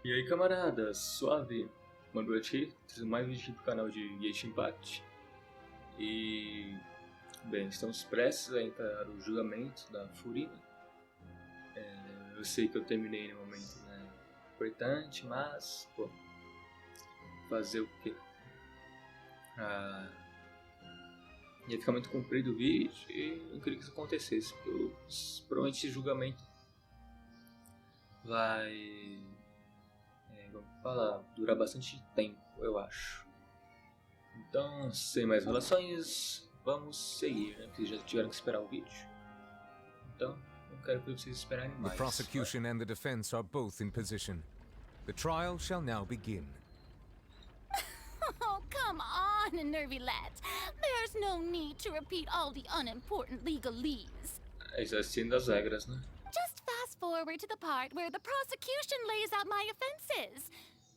E aí, camaradas, suave? ManoBigodi, trazendo mais vídeo aqui pro canal de Genshin parte. E, bem, estamos prestes a entrar o julgamento da Furina. Eu sei que eu terminei no momento, né, importante, mas, pô, fazer o quê? Ia ficar muito comprido o vídeo e não queria que isso acontecesse, porque provavelmente esse julgamento vai... vamos falar, durar bastante tempo, eu acho. Então, sem mais relações, vamos seguir, né? Porque já tiveram que esperar o vídeo. Então, não quero que vocês esperarem mais. The prosecution and the defense are both in position. The trial shall now begin. Oh, come on, Nervylet. There's no need to repeat all the unimportant legalese. Isso é assim das regras, né? Just fast forward to the part where the prosecution lays out my offenses.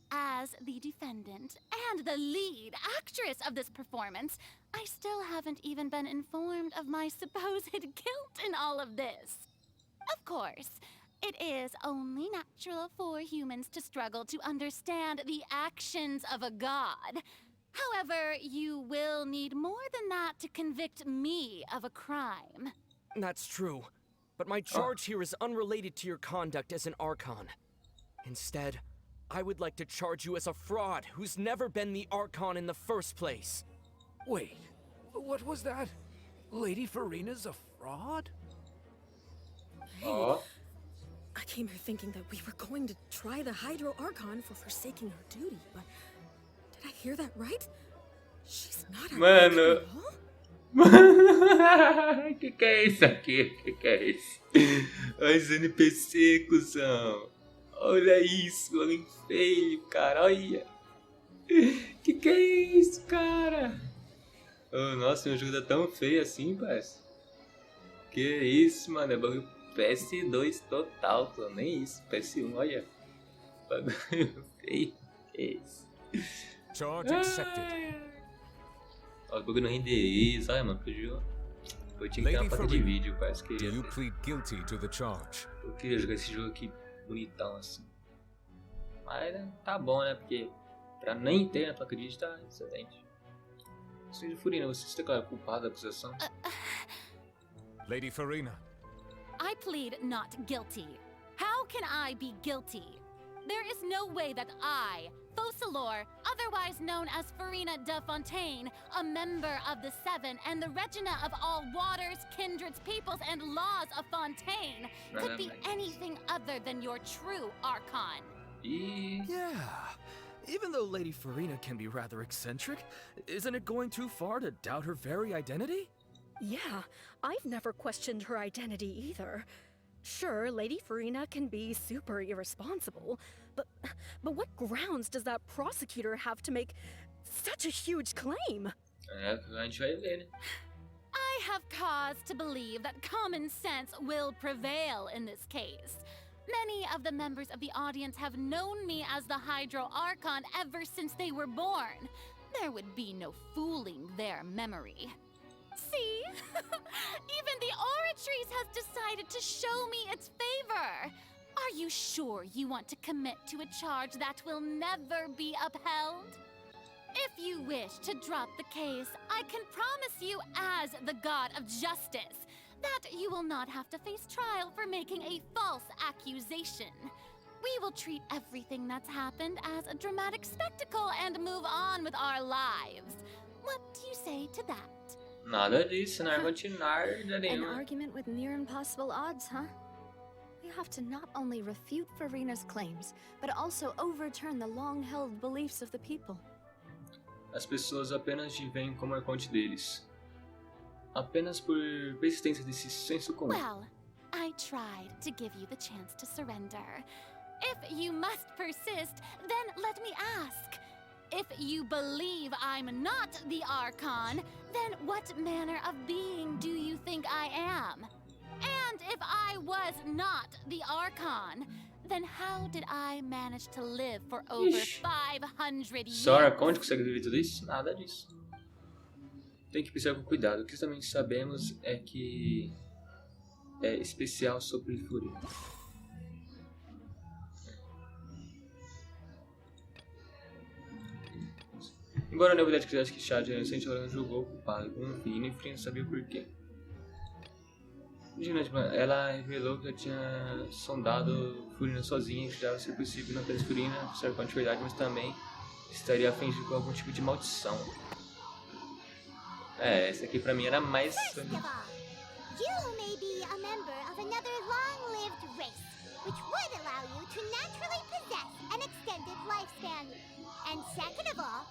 As the defendant and the lead actress of this performance, I still haven't even been informed of my supposed guilt in all of this. Of course, it is only natural for humans to struggle to understand the actions of a god. However, you will need more than that to convict me of a crime. That's true, but my charge here is unrelated to your conduct as an Archon. Instead, I would like to charge you as a fraud who's never been the Archon in the first place. Wait, what was that? Lady Farina's a fraud? Ó, I came here thinking that we were going to try the Hydro Archon for forsaking her duty, but did I hear that right? She's not a Mano. Archon at all? que é isso aqui? Que é isso? Olha os NPC, cuzão. Olha isso, homem feio, cara, olha. Que é isso, cara? Oh, nossa, meu jogo tá tão feio assim, parça. Que isso, mano, é bagulho PS2 total, pô, nem isso, PS1, olha. Bagulho feio, que é isso? Charge accepted. Ó, o bagulho não renderiza, olha, mano, que o jogo... Eu tinha que ter uma placa de vídeo, parece que Do queria you ter. plead guilty to the charge? Eu queria jogar esse jogo aqui bonitão assim. Mas né, tá bom, né? Porque pra nem ter a placa de vídeo tá excelente. Seja Furina, você se declara culpada da acusação? Lady Farina, I plead not guilty. How can I be guilty? There is no way that I, Focalor, otherwise known as Farina de Fontaine, a member of the Seven and the Regina of all waters, kindreds, peoples, and laws of Fontaine, could be anything other than your true Archon. E... Yeah, even though Lady Farina can be rather eccentric, isn't it going too far to doubt her very identity? Yeah, I've never questioned her identity either. Sure, Lady Farina can be super irresponsible, but what grounds does that prosecutor have to make such a huge claim? É, a gente vai ver, né? I have cause to believe that common sense will prevail in this case. Many of the members of the audience have known me as the Hydro Archon ever since they were born. There would be no fooling their memory. See? Even the Oratrice has decided to show me its favor. Are you sure you want to commit to a charge that will never be upheld? If you wish to drop the case, I can promise you as the God of Justice that you will not have to face trial for making a false accusation. We will treat everything that's happened as a dramatic spectacle and move on with our lives. What do you say to that? Nada disso, não vai continuar nada An nenhuma. argument with near impossible odds, huh? We have to not only refute Farina's claims, but also overturn the long-held beliefs of the people. As pessoas apenas te veem como arconte deles. Apenas por persistência desse senso comum. Well, I tried to give you the chance to surrender. If you must persist, then let me ask. If you believe I'm not the Archon, then what manner of being do you think I am? And if I was not the Archon, then how did I manage to live for over Ixi. 500 years? Só arconte consegue viver tudo isso? Nada disso. Tem que pensar com cuidado. O que também sabemos é que é especial sobre Furina. Embora a novidade quisesse que Chad inocente, ela julgou o culpado com um fim e nem sabia por quê. Ela revelou que ela tinha sondado Furina sozinha e acreditava ser possível não apenas Furina ser com a verdade, mas também estaria afligido com algum tipo de maldição. Essa aqui pra mim era mais... First of all, you may be a member of another long-lived race, which would allow you to naturally possess an extended lifespan. And second of all,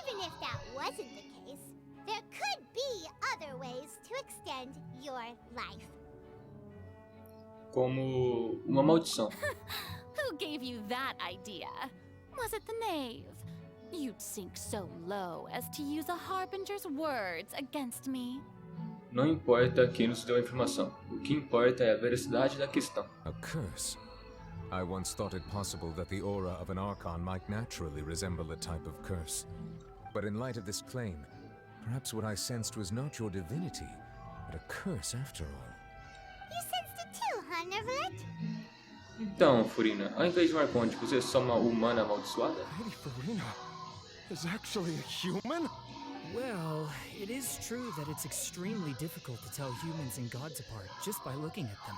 even if that wasn't the case, there could be other ways to extend your life. Como uma maldição. Who gave you that idea? Was it the knave? You'd sink so low as to use a harbinger's words against me. Não importa quem nos deu a informação. O que importa é a veracidade da questão. A curse? I once thought it possible that the aura of an Archon might naturally resemble a type of curse. But in light of this claim, perhaps what I sensed was not your divinity, but a curse after all. You sensed it too, huh, Neverlet? Então, Furina, ao invés de um arconte, você é só uma humana amaldiçoada? Lady Farina is actually a human? Well, it is true that it's extremely difficult to tell humans and gods apart just by looking at them.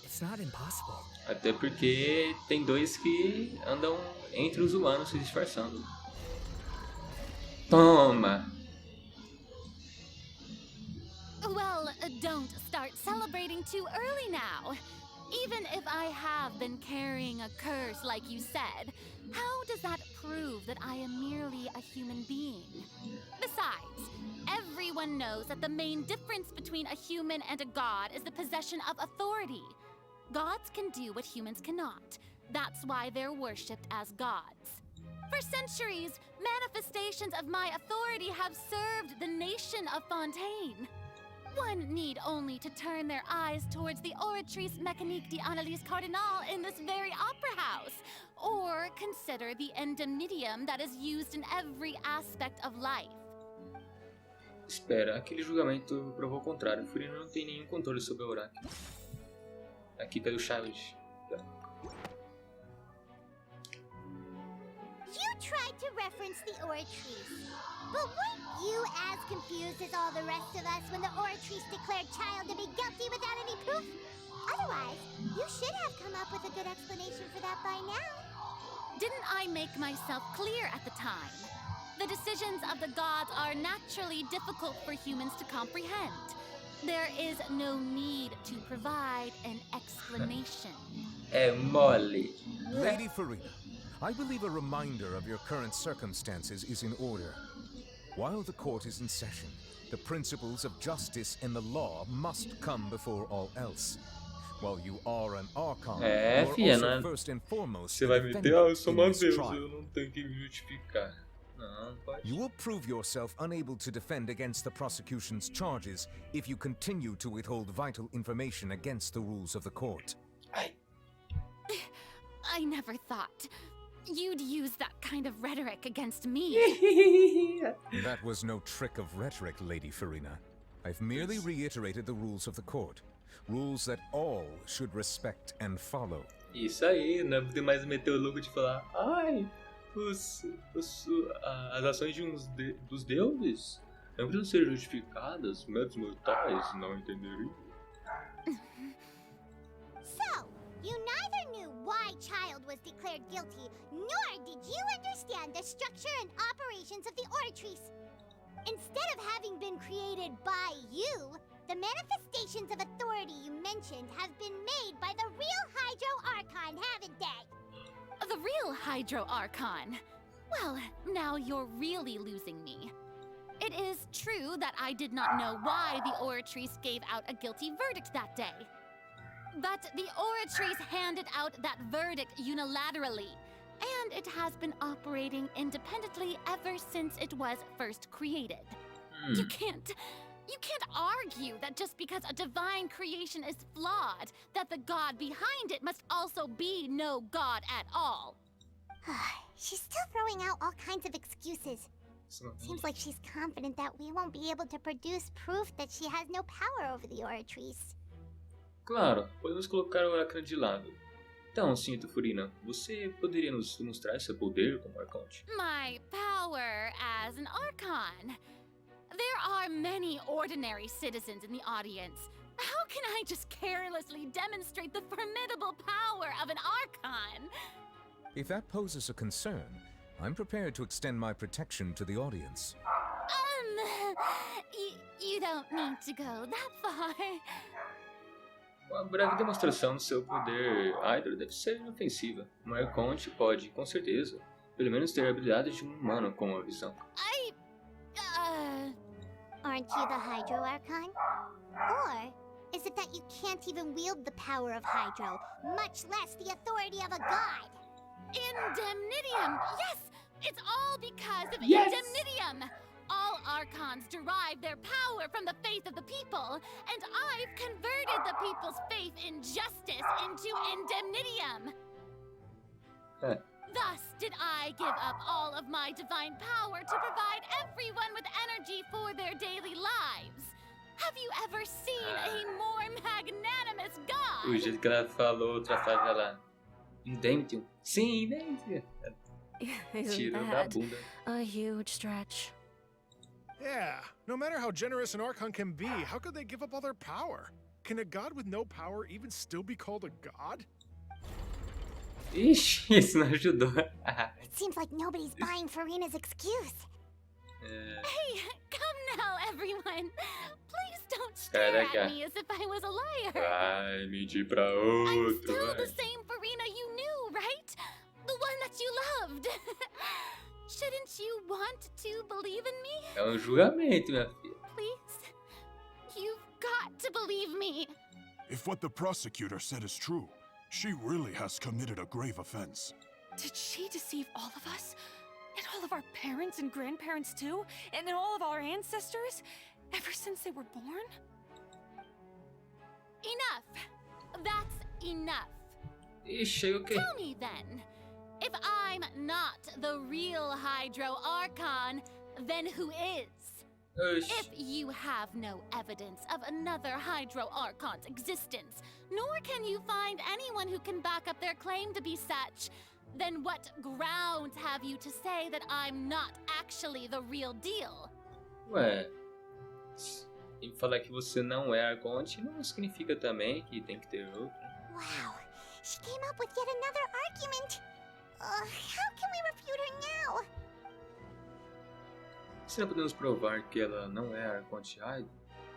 It's not impossible. Até porque tem dois que andam entre os humanos se disfarçando. Toma! Well, don't start celebrating too early now. Even if I have been carrying a curse like you said, how does that prove that I am merely a human being? Besides, everyone knows that the main difference between a human and a god is the possession of authority. Gods can do what humans cannot. That's why they're worshipped as gods. For centuries, manifestations of my authority have served the nation of Fontaine. One need only to turn their eyes towards the Oratrice Mécanique d'Analyse Cardinal in this very opera house, or consider the endemnitium that is used in every aspect of life. Espera, aquele julgamento provou o contrário. Furina não tem nenhum controle sobre o oráculo. Aqui pelo Challenge. You tried to reference the Oratrice, but weren't you as confused as all the rest of us when the Oratrice declared Child to be guilty without any proof? Otherwise, you should have come up with a good explanation for that by now. Didn't I make myself clear at the time? The decisions of the gods are naturally difficult for humans to comprehend. There is no need to provide an explanation. É mole. Lady Farina, I believe a reminder of your current circumstances is in order. While the court is in session, the principles of justice and the law must come before all else. While you are an Archon, you are also first and foremost Você the vai me defendant dizer, eu sou in uma this deusa, trial. eu não tenho que me justificar. Não, pode. You will prove yourself unable to defend against the prosecution's charges if you continue to withhold vital information against the rules of the court. I never thought you'd use that kind of rhetoric against me. That was no trick of rhetoric, Lady Farina. I've merely reiterated the rules of the court. Rules that all should respect and follow. Isso aí, não é poder mais meter o louco de falar, ai, as ações dos deuses não precisam ser justificadas, meros mortais não entenderiam. So, you neither knew why Child was declared guilty, nor did you understand the structure and operations of the Oratrice. Instead of having been created by you, the manifestations of authority you mentioned have been made by the real Hydro Archon, haven't they? The real Hydro Archon. Well, now you're really losing me. It is true that I did not know why the Oratrice gave out a guilty verdict that day. But the Oratrice handed out that verdict unilaterally, and it has been operating independently ever since it was first created. You can't argue that just because a divine creation is flawed, that the god behind it must also be no god at all. She's still throwing out all kinds of excuses. Seems like she's confident that we won't be able to produce proof that she has no power over the Oratrice. Claro, podemos colocar o oráculo de lado. Então, senhorita Furina, você poderia nos mostrar seu poder como Arconte? My power as an Archon. There are many ordinary citizens in the audience. How can I just carelessly demonstrate the formidable power of an Archon? If that poses a concern, I'm prepared to extend my protection to the audience. You don't need to go that far. Uma breve demonstração do seu poder Hydro deve ser inofensiva. Um Arconte pode, com certeza, pelo menos ter a habilidade de um humano com a visão. Aren't you the Hydro Archon? Or is it that you can't even wield the power of Hydro, much less the authority of a god? Indemnitium! Yes! It's all because of Yes! Indemnitium! All Archons derive their power from the faith of the people, and I've converted the people's faith in justice into Indemnitium! Thus did I give up all of my divine power to provide everyone with energy for their daily lives. Have you ever seen a more magnanimous O god? jeito que ela falou, outra frase lá. Indemnitium. Sim, Indemitium. Isn't Tirou da that bunda. a huge stretch? Yeah, no matter how generous an Archon can be, how could they give up all their power? Can a god with no power even still be called a god? Ixi, isso não ajudou. It seems like nobody's buying Furina's excuse. Hey, come now, everyone. Please don't stare Caraca. at me as if I was a liar. Vai mentir pra I'm outro, still the vai. same Farina you knew, right? The one that you loved. Shouldn't you want to believe in me? É um julgamento, minha filha. Please? You've got to believe me. If what the prosecutor said is true, she really has committed a grave offense. Did she deceive all of us? And all of our parents and grandparents too? And then all of our ancestors? Ever since they were born? Enough. That's enough. Ixi, o quê? Tell me then, if I'm not the real Hydro Archon, then who is? Oxi. If you have no evidence of another Hydro Archon's existence, nor can you find anyone who can back up their claim to be such, then what grounds have you to say that I'm not actually the real deal? Ué, em falar que você não é Arconte não significa também que tem que ter outro. Wow, she came up with yet another argument. How can we refute her now? Se não podemos provar que ela não é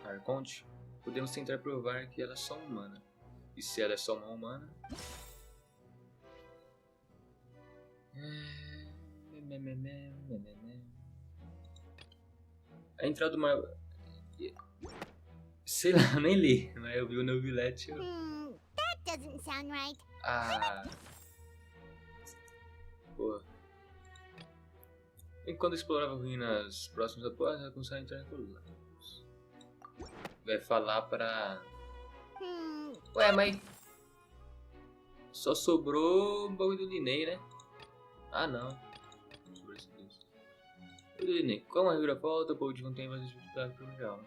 Arconte, podemos tentar provar que ela é só humana. E se ela é só uma humana... A entrada do mar... Sei lá, nem li, mas eu vi o novilete. That doesn't sound right. Ah... Boa. Enquanto explorava ruínas próximas da porta, ela começou a entrar em colunas. Vai falar pra... Ué, mas... Só sobrou o bagulho do Linei, né? Ah, não. O Linei, como a reviravolta, o povo de contém mais dificuldade para o milhão.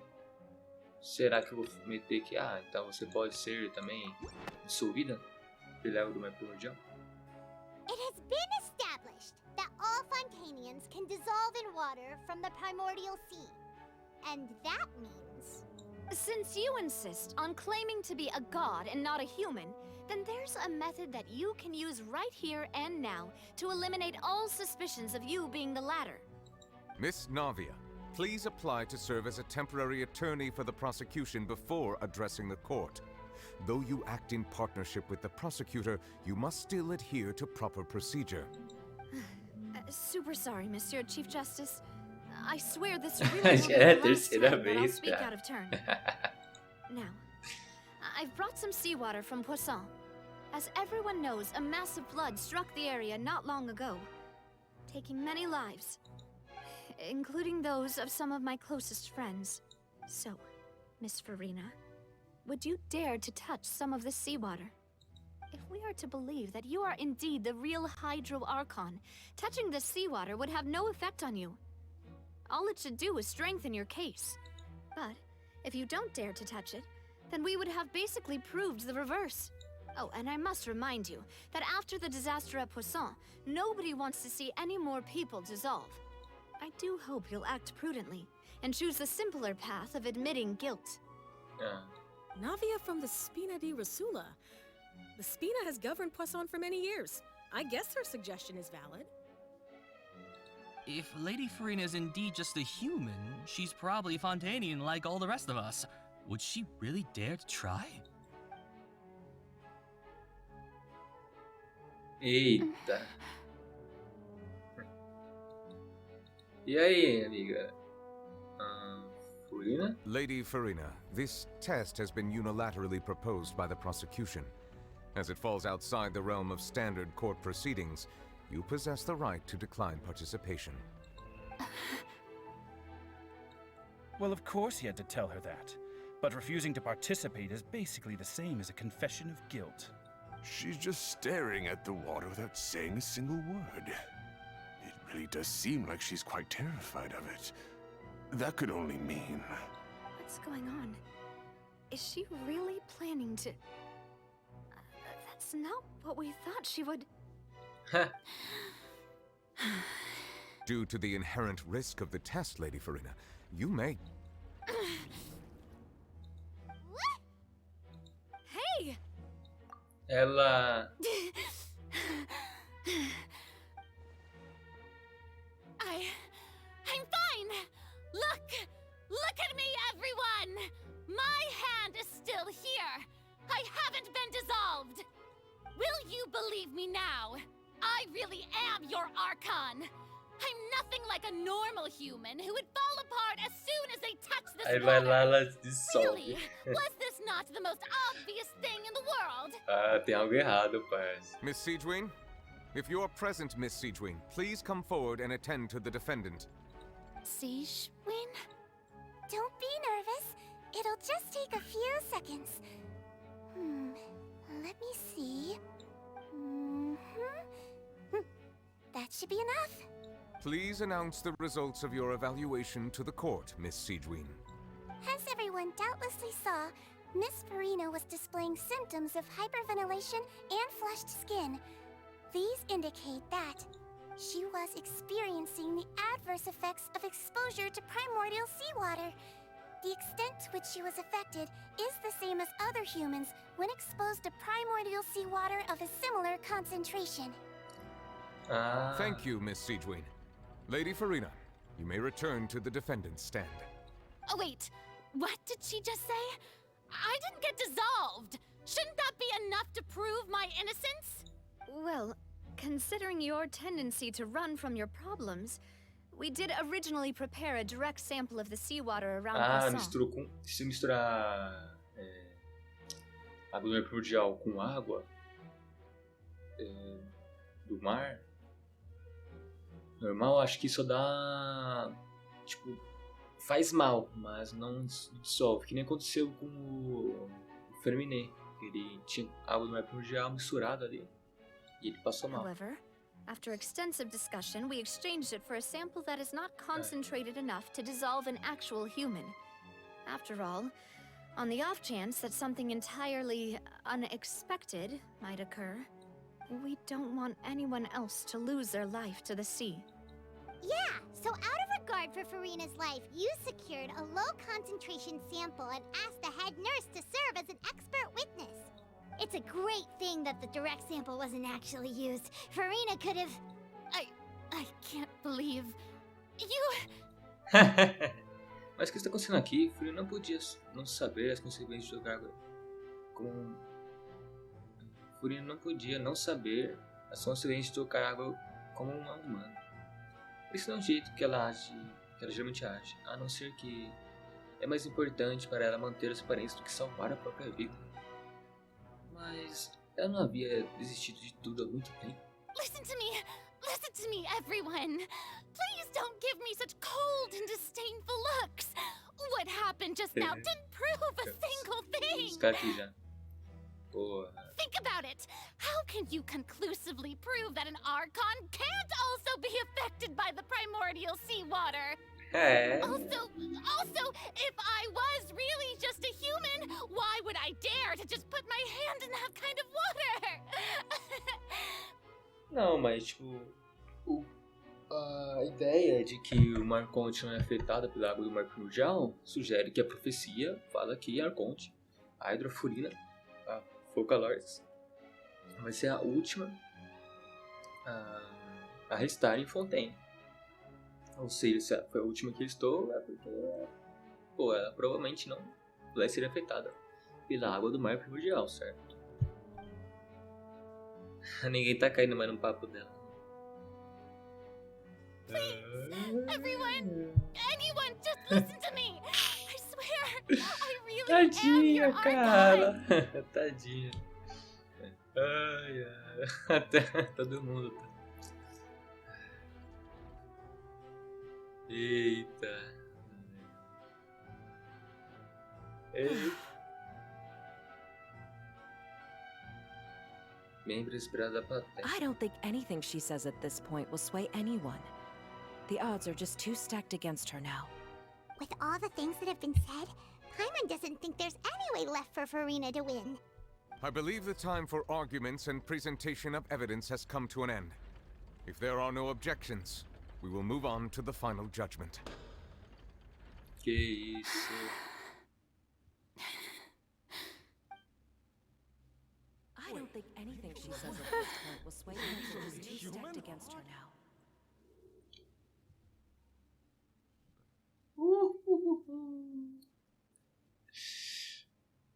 Será que eu vou meter que... Ah, então você pode ser também dissolvida pela água do mar primordial? It has been established that all Fontanians can dissolve in water from the primordial sea. And that means... Since you insist on claiming to be a god and not a human, then there's a method that you can use right here and now to eliminate all suspicions of you being the latter. Miss Navia, please apply to serve as a temporary attorney for the prosecution before addressing the court. Though you act in partnership with the prosecutor, you must still adhere to proper procedure. Super sorry, Monsieur Chief Justice. I swear this really will be É a the last terceira time that I'll vez, speak cara. out of turn. Now, I've brought some seawater from Poisson. As everyone knows, a massive flood struck the area not long ago, taking many lives, including those of some of my closest friends. So, Miss Farina, would you dare to touch some of the seawater? If we are to believe that you are indeed the real Hydro Archon, touching the seawater would have no effect on you. All it should do is strengthen your case. But if you don't dare to touch it, then we would have basically proved the reverse. Oh, and I must remind you that after the disaster at Poisson, nobody wants to see any more people dissolve. I do hope you'll act prudently and choose the simpler path of admitting guilt. Navia from the Spina di Rasula. The Spina has governed Poisson for many years. I guess her suggestion is valid. If Lady Farina is indeed just a human, she's probably Fontanian like all the rest of us. Would she really dare to try? Eita. E aí, amiga? Farina? Lady Farina, this test has been unilaterally proposed by the prosecution. As it falls outside the realm of standard court proceedings, you possess the right to decline participation. Well, of course he had to tell her that. But refusing to participate is basically the same as a confession of guilt. She's just staring at the water without saying a single word. It really does seem like she's quite terrified of it. That could only mean... What's going on? Is she really planning to... That's not what we thought she would... Due to the inherent risk of the test, Lady Farina, you may... Hey! Ela... I'm fine! Look at me, everyone! My hand is still here! I haven't been dissolved! Will you believe me now? I really am your Archon! I'm nothing like a normal human who would fall apart as soon as they touch this Aí vai lá, water. ela dissolve. Really? Was this not the most obvious thing in the world? Ah, tem algo errado, parça. Miss Siegewin? If you're present, Miss Siegewin, please come forward and attend to the defendant. Siege, Win? Don't be nervous. It'll just take a few seconds. Let me see. That should be enough. Please announce the results of your evaluation to the court, Miss Siegewin. As everyone doubtlessly saw, Miss Farina was displaying symptoms of hyperventilation and flushed skin. These indicate that she was experiencing the adverse effects of exposure to primordial seawater. The extent to which she was affected is the same as other humans when exposed to primordial seawater of a similar concentration. Thank you, Miss Siegewin. Lady Farina, you may return to the defendant's stand. Oh, wait. What did she just say? I didn't get dissolved. Shouldn't that be enough to prove my innocence? Well, considering your tendency to run from your problems, we did originally prepare a direct sample of the seawater around Poisson. Misturou com... Se misturar água primordial com água do mar, normal, acho que isso dá... Tipo, faz mal, mas não dissolve. Que nem aconteceu com o Ferminé. Ele tinha água do mar primordial misturada ali. E ele passou mal. However, after extensive discussion, we exchanged it for a sample that is not concentrated enough to dissolve an actual human. After all, on the off chance that something entirely unexpected might occur, we don't want anyone else to lose their life to the sea. Yeah, so out of regard for Farina's life, you secured a low-concentration sample and asked the head nurse to serve as an expert witness. It's a great thing that the direct sample wasn't actually used. Farina could have... I can't believe... You... Mas o que está acontecendo aqui? Farina não podia não saber as consequências de jogar água como... Farina não podia não saber as consequências de tocar água como uma humana. Esse não é o jeito que ela age, que ela geralmente age, a não ser que é mais importante para ela manter as aparências do que salvar a própria vida. Mas ela não havia desistido de tudo há muito tempo. Listen to me, everyone. Please don't give me such cold and disdainful looks. What happened just now didn't prove a single thing. Os caras aqui já. Porra. Think about it. How can you conclusively prove that an Archon can't also be affected by the primordial seawater? É. Also, if I was really just a human, why would I dare to just put my hand in that kind of water? Não, mas tipo, a ideia de que o Arconte não é afetado pela água do mar primordial sugere que a profecia fala que Arconte, a Hidrofurina, a Focalors, vai ser a última a restar em Fontaine. Ou seja, se ela foi a última que restou, é porque ela provavelmente não vai ser afetada pela água do mar primordial, certo? Ninguém tá caindo mais no papo dela. Anyone, just listen to me! I swear, I really Tadinha, am your cara! Tadinha. Ai, ai. Até todo mundo tá. Eita. Membro esperado da plateia. I don't think anything she says at this point will sway anyone. The odds are just too stacked against her now. With all the things that have been said, Paimon doesn't think there's any way left for Farina to win. I believe the time for arguments and presentation of evidence has come to an end. If there are no objections, we will move on to the final judgment. Que isso? I don't think anything she says at this point will sway her. She's too stacked against her now.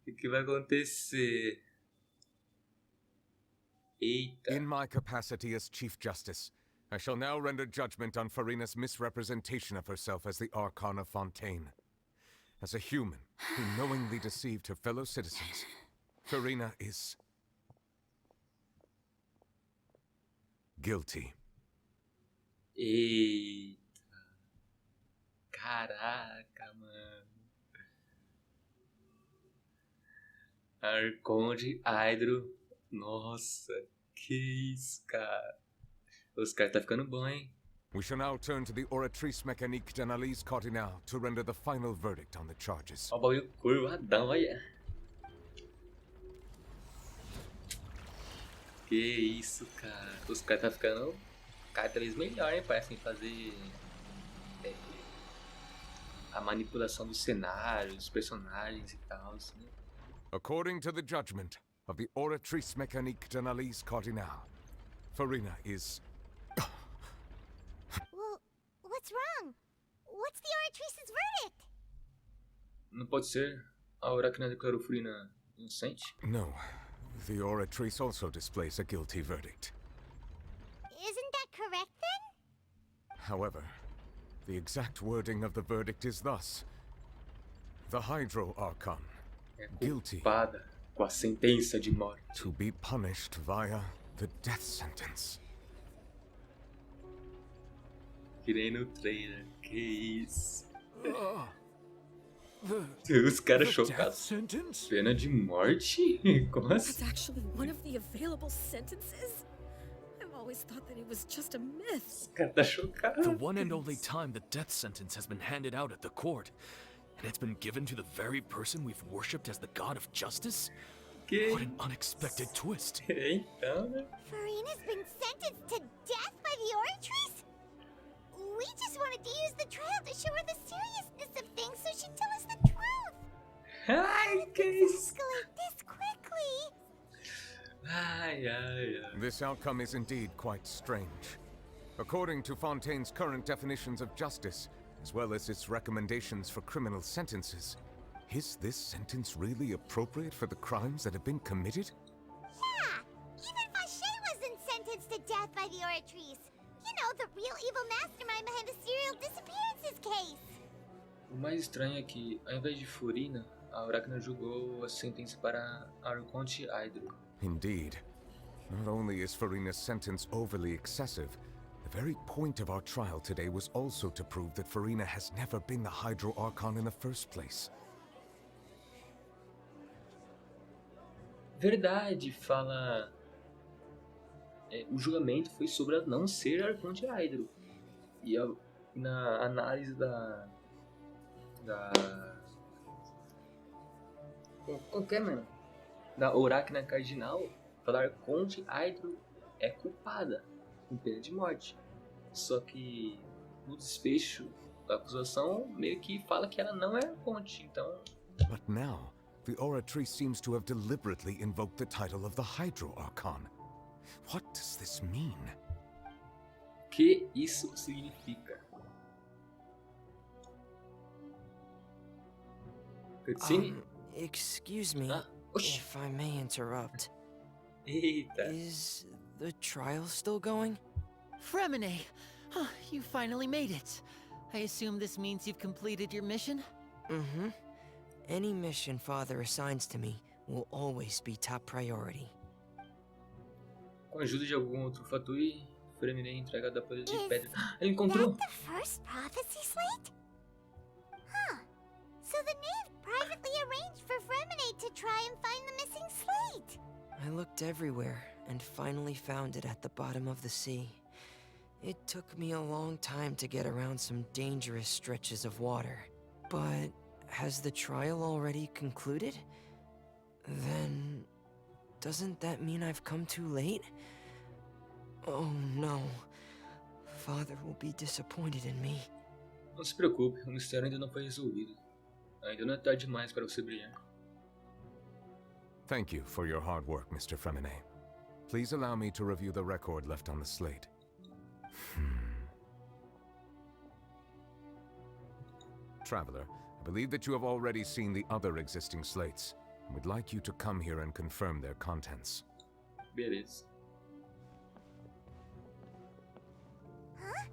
O que vai acontecer? Eita. In my capacity as Chief Justice, I shall now render judgment on Farina's misrepresentation of herself as the Archon of Fontaine. As a human who knowingly deceived her fellow citizens, Farina is guilty. Eita. Caraca, mano. Arconde Hydro. Nossa, que isso, cara. Os caras tá ficando bom, hein? We shall now turn to the Oratrice Mécanique d'Analyse Cardinale to render the final verdict on the charges. Ó o bagulho curvadão, olha. Que isso, cara. Os caras tá ficando cada vez melhor, hein? Parecem fazer a manipulação dos cenários, dos personagens e tal, assim. According to the judgment of the Oratrice Mécanique d'Analyse Cardinale, Farina is... Well, what's wrong? What's the Oratrice's verdict? Não pode ser. A Oráquina declarou Farina inocente? No. The Oratrice also displays a guilty verdict. Isn't that correct then? However, the exact wording of the verdict is thus. The Hydro Archon, guilty com a sentença de morte, to be punished via the death sentence. Que nem no trailer. Que isso? Os caras chocados. Pena de morte? Como assim? That's actually one of the available sentences? I've always thought that it was just a myth. Cara tá chocado. The one and only time the death sentence has been handed out at the court. And it's been given to the very person we've worshipped as the god of justice? What an unexpected twist. Então, né? Farina's been sentenced to death by the Oratrice? We just wanted to use the trial to show her the seriousness of things so she'd tell us the truth. Ai, que isso? Escalate this quickly. Ai, ai, ai. This outcome is indeed quite strange. According to Fontaine's current definitions of justice, as well as its recommendations for criminal sentences, is this sentence really appropriate for the crimes that have been committed? Yeah, even Vache wasn't sentenced to death by the Oratrice. You know, the real evil mastermind behind the serial disappearances case. O mais estranho é que, ao invés de Furina, a Oráquina julgou a sentença para Arconte Hydro. Indeed. Not only is Farina's sentence overly excessive, the very point of our trial today was also to prove that Farina has never been the Hydro Archon in the first place. Verdade, fala... o julgamento foi sobre ela não ser Arconte Hydro. E na análise da qualquer, mano, da Oráquina Cardinal, falar Conde Hydro é culpada com pena de morte. Só que no desfecho da acusação meio que fala que ela não é Conde, então... But now, the Oratrice seems to have deliberately invoked the title of the Hydro Archon. What does this mean? O que isso significa? Cutscene? Excuse me, if I may interrupt. Eita. Is the trial still going? Fremine! Oh, you finally made it. I assume this means you've completed your mission? Mm-hmm. Any mission Father assigns to me will always be top priority. Com a ajuda de algum outro Fatui, Fremine é entregado a poder de pedra. Ele encontrou! The first prophecy slate? Huh. So the knave privately arranged for Fremine to try and find the missing slate. I looked everywhere and finally found it at the bottom of the sea. It took me a long time to get around some dangerous stretches of water. But has the trial already concluded? Then doesn't that mean I've come too late? Oh no. Father will be disappointed in me. Não se preocupe, o mistério ainda não foi resolvido. Ainda não é tarde demais para você brilhar. Thank you for your hard work, Mr. Fremine. Please allow me to review the record left on the slate. Traveler, I believe that you have already seen the other existing slates, and would like you to come here and confirm their contents. Beleza. Huh?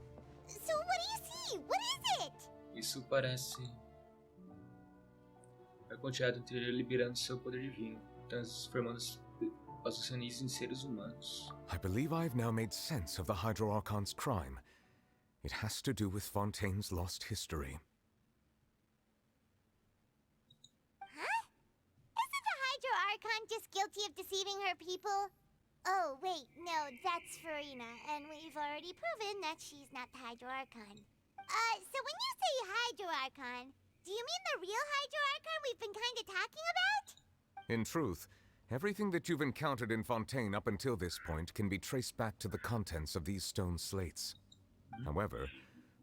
So what do you see? What is it? Isso parece... É continuado interior liberando seu poder divino, transformando os acionistas em seres humanos. I believe I've now made sense of the Hydro Archon's crime. It has to do with Fontaine's lost history. Huh? Isn't the Hydro Archon just guilty of deceiving her people? Oh, wait, no, that's Farina, and we've already proven that she's not the Hydro Archon. So when you say Hydro Archon, do you mean the real Hydro Archon we've been kinda talking about? In truth, everything that you've encountered in Fontaine up until this point can be traced back to the contents of these stone slates. However,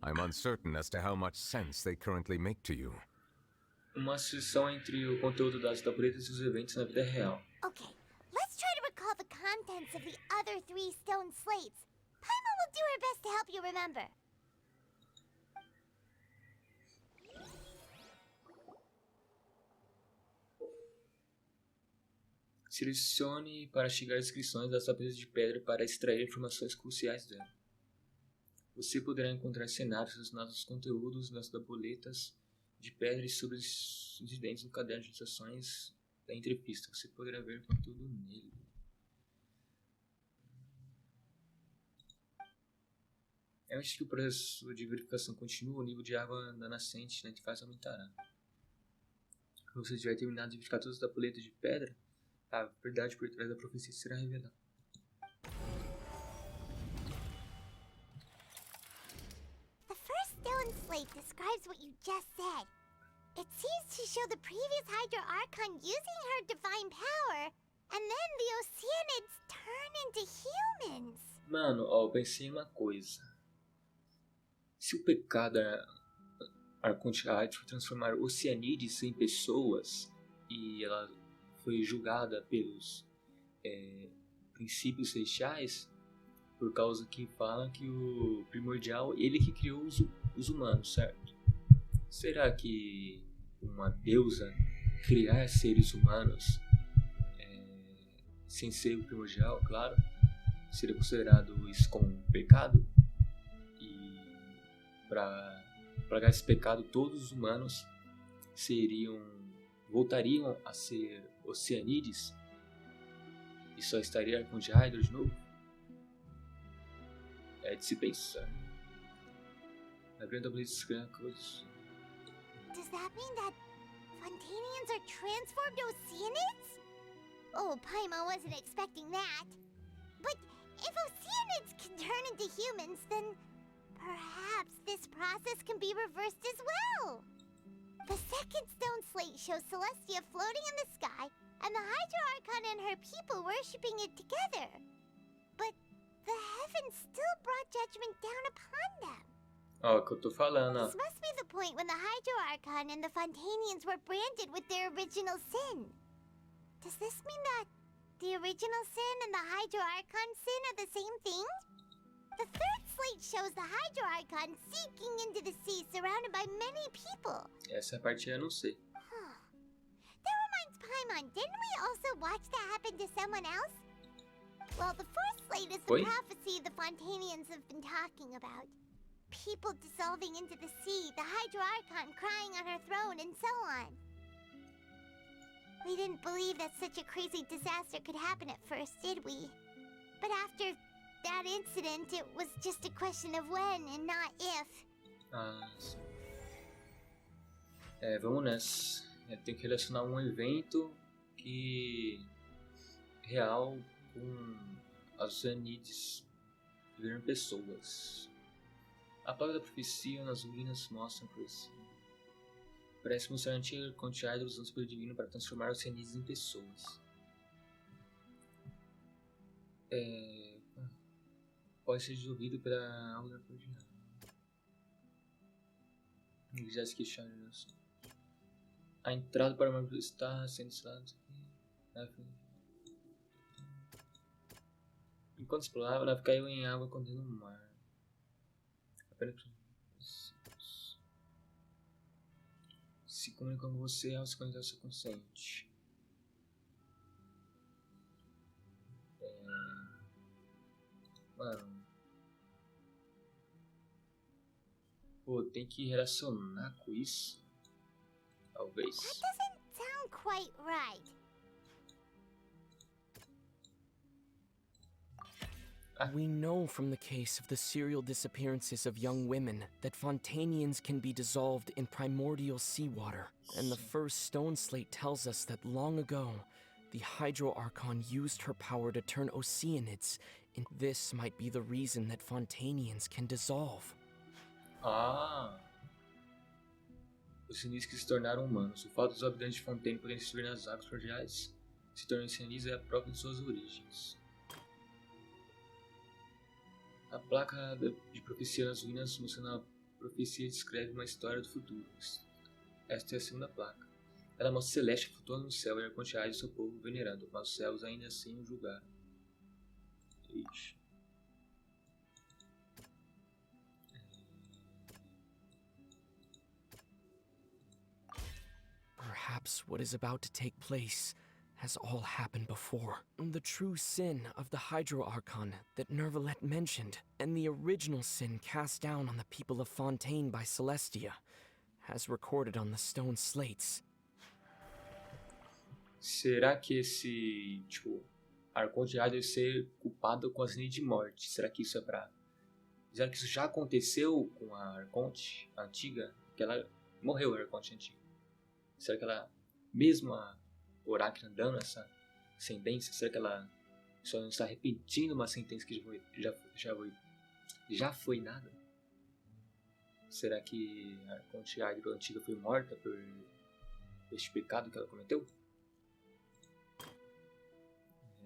I'm uncertain as to how much sense they currently make to you. Uma associação entre o conteúdo das tabuletas e os eventos na vida real. Okay, let's try to recall the contents of the other 3 stone slates. Paimon will do her best to help you remember. Selecione para chegar às inscrições das tabelas de pedra para extrair informações cruciais dela. Você poderá encontrar cenários relacionados aos conteúdos das tabuletas de pedra e sobre os incidentes no caderno de anotações da entrevista. Você poderá ver conteúdo nele. Antes que o processo de verificação continue, o nível de água da nascente na interface aumentará. Quando você tiver terminado de verificar todas as tabuletas de pedra, a verdade por trás da profecia será revelada. The first stone slate describes what you just said. It seems to show the previous Hydro Archon using her divine power, and then the Oceanids turn into humans. Mano, ó, eu pensei em uma coisa. Se o pecado Arconte-Hydro foi transformar Oceanides em pessoas, e ela foi julgada pelos princípios celestiais, por causa que falam que o primordial, ele que criou os humanos, certo? Será que uma deusa criar seres humanos sem ser o primordial, claro, seria considerado isso como um pecado? E para pagar esse pecado, todos os humanos voltariam a ser Oceanides e só estaria com Hydro de novo? É de se pensar. Abrindo a blitz cruz. Does that mean that Fontanians are transformed Oceanids? Oh, Paimon wasn't expecting that. But if Oceanids can turn into humans, then Perhaps this process can be reversed as well. The second stone slate shows Celestia floating in the sky, and the Hydro Archon and her people worshipping it together. But the heavens still brought judgment down upon them. Ó, o que eu tô falando, ó. This must be the point when the Hydro Archon and the Fontanians were branded with their original sin. Does this mean that the original sin and the Hydro Archon sin are the same thing? The third slate shows the Hydro Archon seeking into the sea surrounded by many people. Essa parte eu não sei. That reminds Paimon, didn't we also watch that happen to someone else? Well, the fourth slate is the prophecy the Fontanians have been talking about. People dissolving into the sea, the Hydro Archon crying on her throne, and so on. We didn't believe that such a crazy disaster could happen at first, did we? But after that incident, it was just a question of when and not if. Ah, sim. Vamos nessa. Tem que relacionar um evento real com as Zanides virando pessoas. A palavra da profecia nas ruínas mostra a profecia. Parece mostrar a antiga quantidade usando o poder divino para transformar os Zanides em pessoas. Pode ser dissolvido pela aura cordial. Já esqueci a entrada para uma está sendo selada. Enquanto explorava, a nave caiu em água contendo o mar. Apenas se comunicando com você ao se conectar ao seu consciente. Mano. Pô, tem que relacionar com isso. Talvez. That doesn't sound quite right. We know from the case of the serial disappearances of young women that Fontanians can be dissolved in primordial seawater, and the first stone slate tells us that long ago, the Hydro Archon used her power to turn Oceanids, and this might be the reason that Fontanians can dissolve. Ah! Os Oceanids que se tornaram humanos. O fato dos habitantes de Fontaine poderem se ver nas águas cordiais se tornam Oceanids é a própria de suas origens. A placa de profecia nas ruínas mostrando a profecia descreve uma história do futuro. Esta é a segunda placa. Ela mostra Celeste flutuando no céu e Arcontiade e seu povo venerando, mas os céus ainda assim o julgaram. Ixi. Perhaps what is about to take place has all happened before. The true sin of the Hydro Archon that Nervalet mentioned, and the original sin cast down on the people of Fontaine by Celestia, as recorded on the stone slates. Será que esse, Arcontiade deve ser culpado com as leis de morte? Será que isso é pra... Será que isso já aconteceu com a Arconte antiga? Que ela morreu, a Arconte antiga. Será que ela, mesmo a Oráculo dando essa sentença, será que ela só não está repetindo uma sentença que já foi nada? Será que a Arconte antiga foi morta por este pecado que ela cometeu?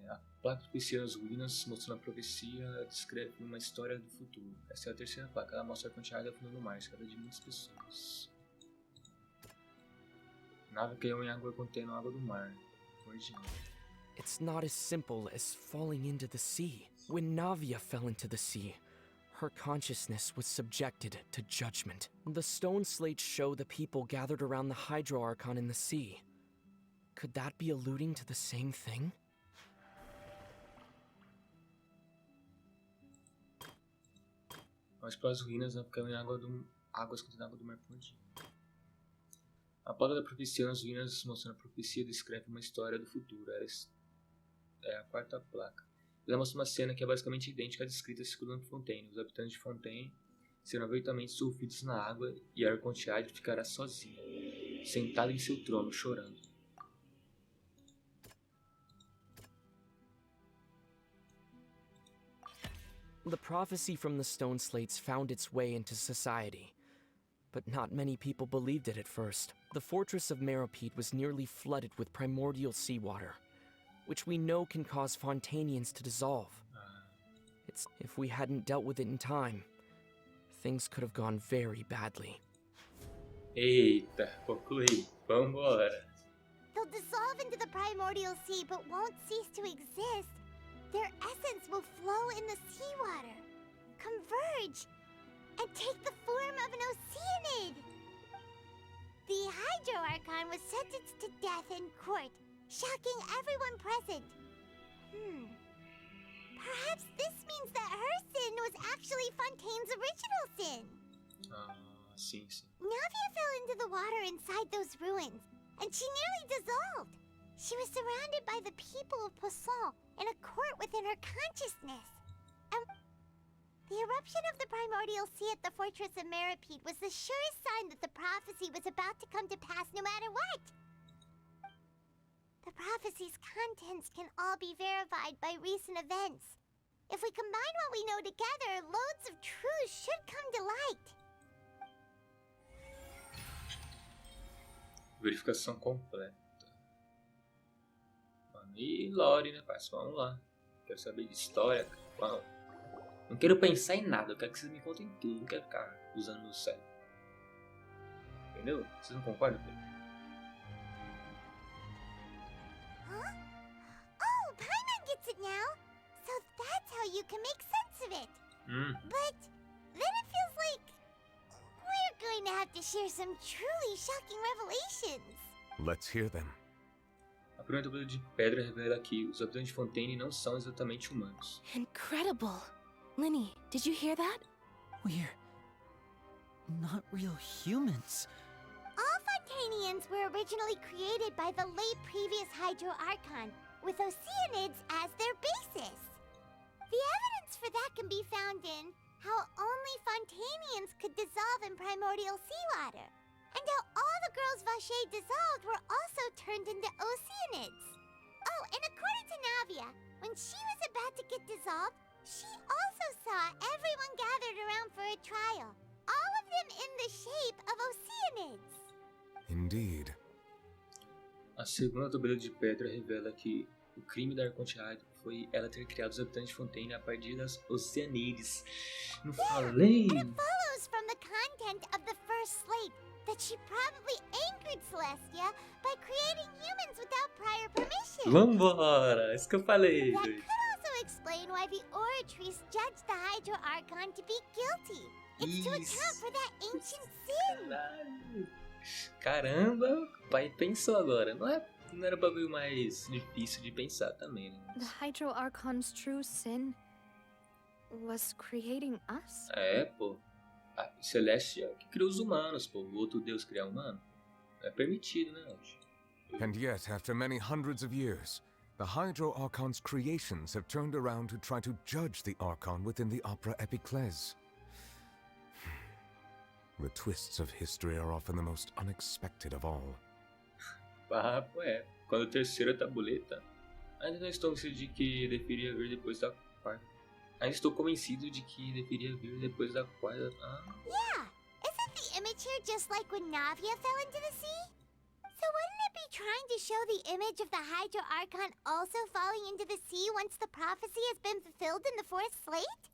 A placa profecia nas ruínas, mostrando a profecia, descreve uma história do futuro. Essa é a terceira placa, ela mostra a Arconte afundando no mar, escada de muitas pessoas. Nave caiu em água contendo água do mar. Original. It's not as simple as falling into the sea. When Navia fell into the sea, her consciousness was subjected to judgment. The stone slates show the people gathered around the Hydro Archon in the sea. Could that be alluding to the same thing? Ao explorar as ruínas, nave caiu em águas contendo água do mar por dia. A placa da profecia nas ruínas, mostrando a profecia, descreve uma história do futuro. É a quarta placa. Ela mostra uma cena que é basicamente idêntica à descrita circulando Fontaine. Os habitantes de Fontaine serão abertamente surfidos na água e a Arcontiade ficará sozinha, sentada em seu trono, chorando. The prophecy from the stone slates found its way into society, but not many people believed it at first. The fortress of Meropide was nearly flooded with primordial seawater, which we know can cause Fontanians to dissolve. If we hadn't dealt with it in time, things could have gone very badly. Eita, concluí. Vambora. They'll dissolve into the primordial sea but won't cease to exist. Their essence will flow in the seawater, converge, and take the form of an Oceanid. The Hydro Archon was sentenced to death in court, shocking everyone present. Perhaps this means that her sin was actually Fontaine's original sin. Sim, sim. Navia fell into the water inside those ruins, and she nearly dissolved. She was surrounded by the people of Poisson in a court within her consciousness. And the eruption of the primordial sea at the fortress of Meropide was the surest sign that the prophecy was about to come to pass no matter what. The prophecy's contents can all be verified by recent events. If we combine what we know together, loads of truths should come to light. Verificação completa. Mano, e lore, né, parceiro? Vamos lá. Quero saber de história, cara. Vamos. Não quero pensar em nada, eu quero que vocês me contem tudo. Não quero ficar usando meu cérebro. Entendeu? Vocês não concordam com ele? Oh, Paimon gets it now. So that's how you can make sense of it. But then it feels like we're going to have to share some truly shocking revelations. Let's hear them. A primeira tabela de pedra revela que os habitantes de Fontaine não são exatamente humanos. Incredible. Linny, did you hear that? We're not real humans. All Fontanians were originally created by the late previous Hydro Archon, with Oceanids as their basis. The evidence for that can be found in how only Fontanians could dissolve in primordial seawater, and how all the girls Vacher dissolved were also turned into Oceanids. Oh, and according to Navia, when she was about to get dissolved, she also saw everyone gathered around for a trial, all of them in the shape of Oceanids. Indeed. A segunda tabela de pedra revela que o crime da Arconte Hydro foi ela ter criado os habitantes de Fontaine a partir das Oceanides. Não falei? And it follows from the content of the first slate that she probably angered Celestia by creating humans without prior permission. Vambora! Isso que eu falei. That could also explain why the Oratrice judged the Hydro Archon to be guilty. It's to account for that ancient sin. Caramba, o pai pensou agora. Não era o bagulho mais difícil de pensar também, né? The Hydro Archon's true sin was creating us? É, pô. A Celestia que criou os humanos, pô. O outro deus criar humano. É permitido, né, hoje? And yet, after many hundreds of years, the Hydro Archon's creations have turned around to try to judge the Archon within the opera Epiclese. The twists of history are often the most unexpected of all. Papo é. Quando a terceira tabuleta. Ainda não estou convencido de que deveria vir depois da quarta. Ainda estou convencido de que deveria vir depois da quarta. Yeah! Isn't the image here just like when Navia fell into the sea? So wouldn't it be trying to show the image of the Hydro Archon also falling into the sea once the prophecy has been fulfilled in the fourth slate?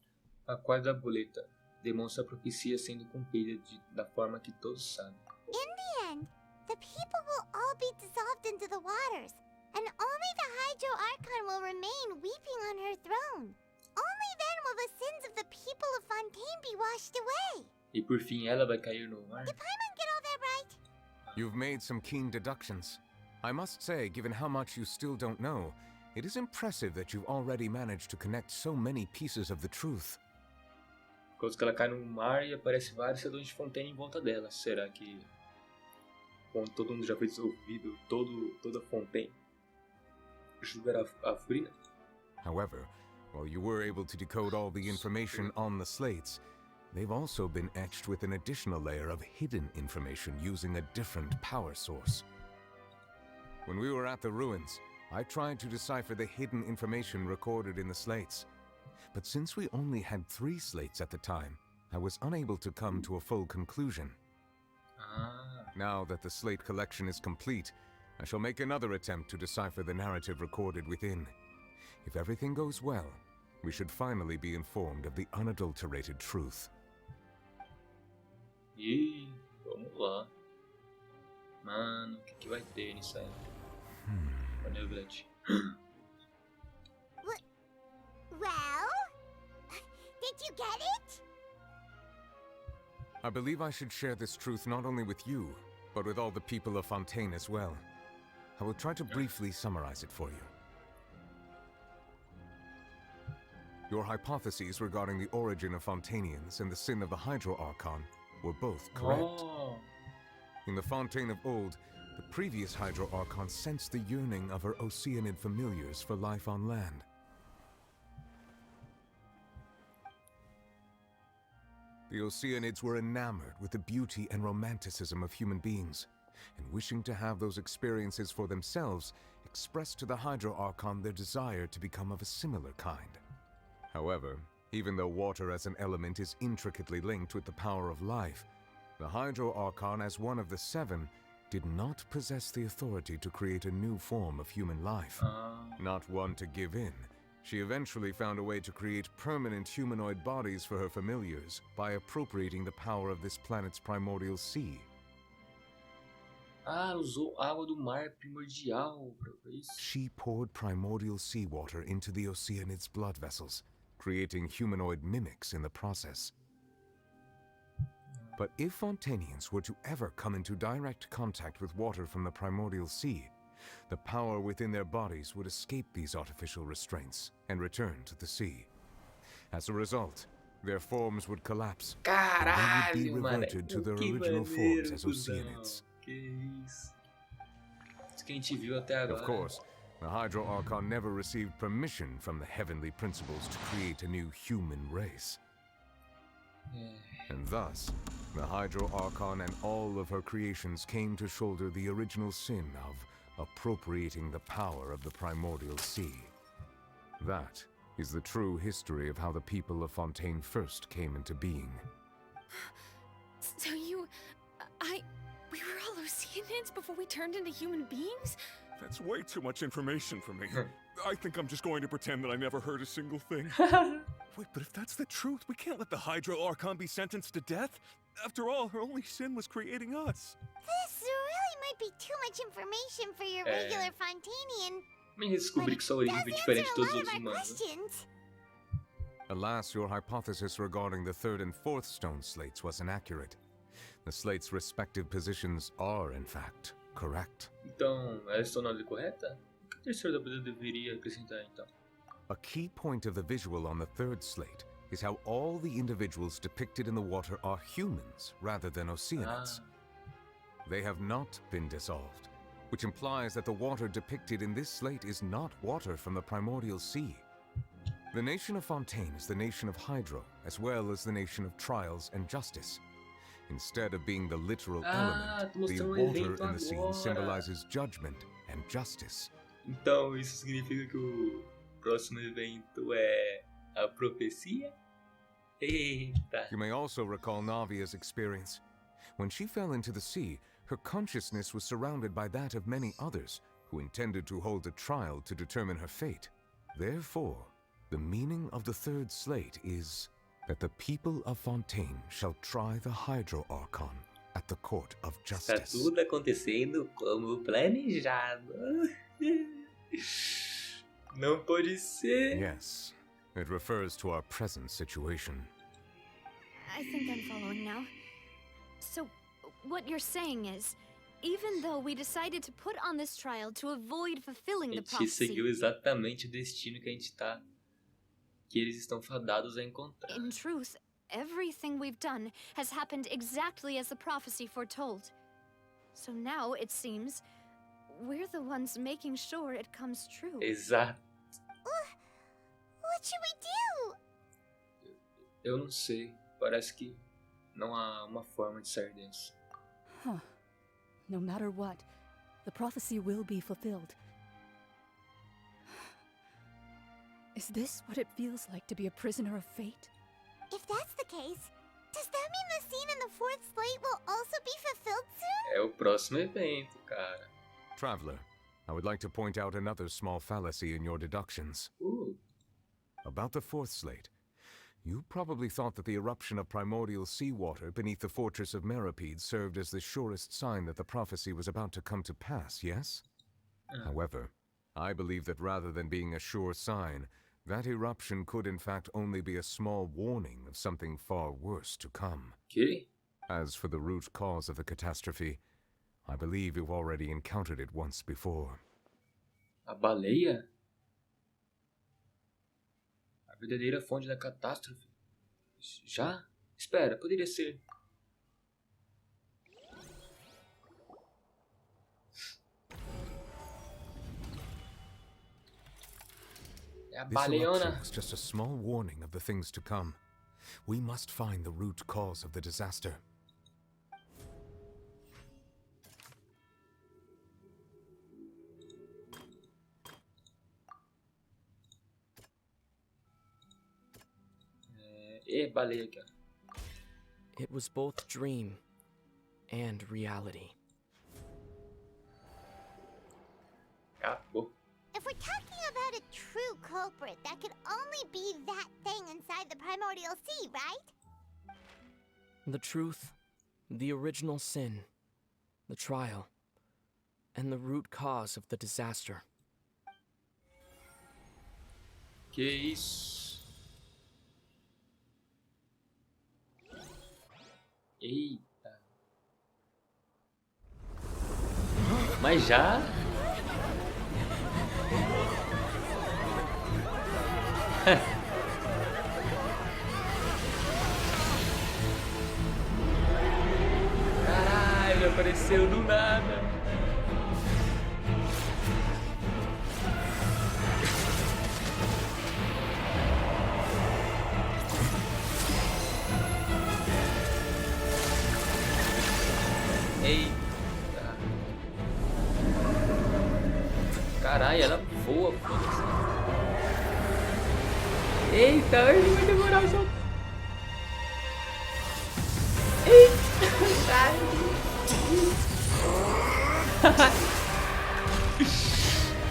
A quarta tabuleta demonstra a profecia sendo cumprida da forma que todos sabem. In the end, the people will all be dissolved into the waters, and only the Hydro Archon will remain weeping on her throne. Only then will the sins of the people of Fontaine be washed away. E por fim ela vai cair no mar. Did Paimon get all that right? You've made some keen deductions. I must say, given how much you still don't know, it is impressive that you've already managed to connect so many pieces of the truth. Quando ela cai no mar e aparece vários cidadãos de Fontaine em volta dela. Será que quando todo mundo já foi dissolvido, toda Fontaine julgará a Furina? However, while you were able to decode all the information on the slates, they've also been etched with an additional layer of hidden information using a different power source. When we were at the ruins, I tried to decipher the hidden information recorded in the slates. but since we only had 3 slates at the time, I was unable to come to a full conclusion. Now that the slate collection is complete, I shall make another attempt to decipher the narrative recorded within. If everything goes well, we should finally be informed of the unadulterated truth. E vamos lá. Mano, o que vai ter nisso aí? Manobrante. Well? Did you get it? I believe I should share this truth not only with you, but with all the people of Fontaine as well. I will try to briefly summarize it for you. Your hypotheses regarding the origin of Fontainians and the sin of the Hydro Archon were both correct. In the Fontaine of old, the previous Hydro Archon sensed the yearning of her Oceanid familiars for life on land. The Oceanids were enamored with the beauty and romanticism of human beings, and wishing to have those experiences for themselves, expressed to the Hydro Archon their desire to become of a similar kind. However, even though water as an element is intricately linked with the power of life, the Hydro Archon, as one of the 7, did not possess the authority to create a new form of human life. Not one to give in, she eventually found a way to create permanent humanoid bodies for her familiars by appropriating the power of this planet's primordial sea. Usou água do mar primordial pra isso. She poured primordial seawater into the Oceanids' blood vessels, creating humanoid mimics in the process. But if Fontainians were to ever come into direct contact with water from the primordial sea, the power within their bodies would escape these artificial restraints and return to the sea. As a result, their forms would collapse, and they would be reverted to their original forms as Oceanids. Isso que a gente viu até agora. Of course, the Hydro Archon never received permission from the heavenly principles to create a new human race. And thus, the Hydro Archon and all of her creations came to shoulder the original sin of appropriating the power of the primordial sea. That is the true history of how the people of Fontaine first came into being. So we were all Oceanids before we turned into human beings? That's way too much information for me. I think I'm just going to pretend that I never heard a single thing. Wait, but if that's the truth, we can't let the Hydro Archon be sentenced to death. After all, her only sin was creating us. This really might be too much information for your regular Fontainian. Me descobri que sua origem foi diferente de todos os humanos. Alas, your hypothesis regarding the 3rd and 4th stone slates was inaccurate. The slates' respective positions are, in fact, correct. Então, elas estão na ordem correta? O que a terceira da deveria acrescentar, então? A key point of the visual on the 3rd slate is how all the individuals depicted in the water are humans rather than Oceanids. They have not been dissolved, which implies that the water depicted in this slate is not water from the primordial sea. The nation of Fontaine is the nation of Hydro, as well as the nation of Trials and Justice. Instead of being the literal element, the water in the scene symbolizes judgment and justice. Então, isso significa que o próximo evento é a profecia? Eita. You may also recall Navia's experience. When she fell into the sea, her consciousness was surrounded by that of many others who intended to hold a trial to determine her fate. Therefore, the meaning of the 3rd slate is that the people of Fontaine shall try the Hydro Archon at the court of justice. Está tudo acontecendo como planejado. Não pode ser. Yes, it refers to our present situation. I think I'm following now. So, what you're saying is, even though we decided to put on this trial to avoid fulfilling the A gente prophecy, seguiu exatamente o destino que a gente tá, que eles estão fadados a encontrar. in truth, everything we've done has happened exactly as the prophecy foretold. So now, it seems, we're the ones making sure it comes true. Exato. What should we do? Eu não sei. Parece que não há uma forma de sair dessa. Huh. No matter what, the prophecy will be fulfilled. Is this what it feels like to be a prisoner of fate? If that's the case, does that mean the scene in the fourth slate will also be fulfilled soon? É o próximo evento, cara. Traveler, I would like to point out another small fallacy in your deductions. About the fourth slate. You probably thought that the eruption of primordial seawater beneath the fortress of Meripede served as the surest sign that the prophecy was about to come to pass, yes? However, I believe that rather than being a sure sign, that eruption could in fact only be a small warning of something far worse to come. As for the root cause of the catastrophe, I believe you've already encountered it once before. A baleia? A verdadeira fonte da catástrofe? Já? Espera, poderia ser. É a baleona. Was just a small warning of the things to come. We must find the root cause of the disaster. Baleia aqui. It was both dream and reality. Acabou. If we're talking about a true culprit, that could only be that thing inside the primordial sea, right? The truth, the original sin, the trial, and the root cause of the disaster. Que isso? Eita. Mas já? Caralho, apareceu do nada. Eita. Caralho, ela voa, foda-se. Eita, vai demorar o som. Eita, sai.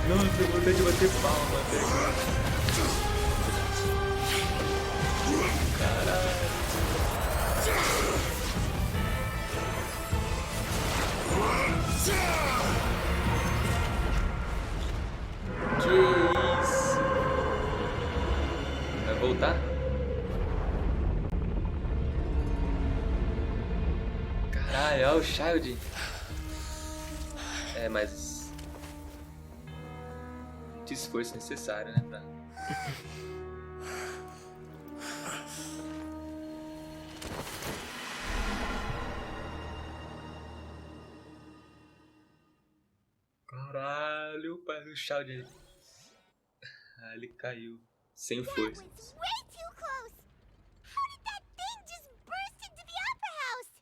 Nossa, eu vou ter de bater palma até agora. Caralho. Que isso? Vai voltar? Caralho, olha o Child. É, mas... muito esforço necessário, né, pra... Caralho, o pai do Child. Ah, ele caiu. Sem força. Way too close. How did that thing just burst into the opera house?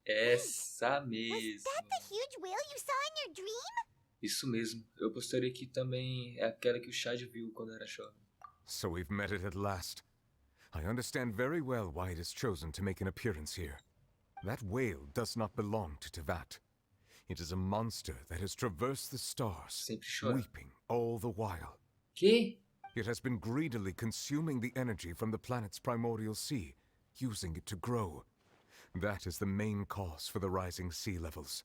Essa mesmo. Was that the huge whale you saw in your dream? Isso mesmo. Eu postaria aqui também. É aquela que o Chad viu quando era jovem. So we've met it at last. I understand very well why it has chosen to make an appearance here. That whale does not belong to Tevat. It is a monster that has traversed the stars, weeping all the while. Que? It has been greedily consuming the energy from the planet's primordial sea, using it to grow. That is the main cause for the rising sea levels.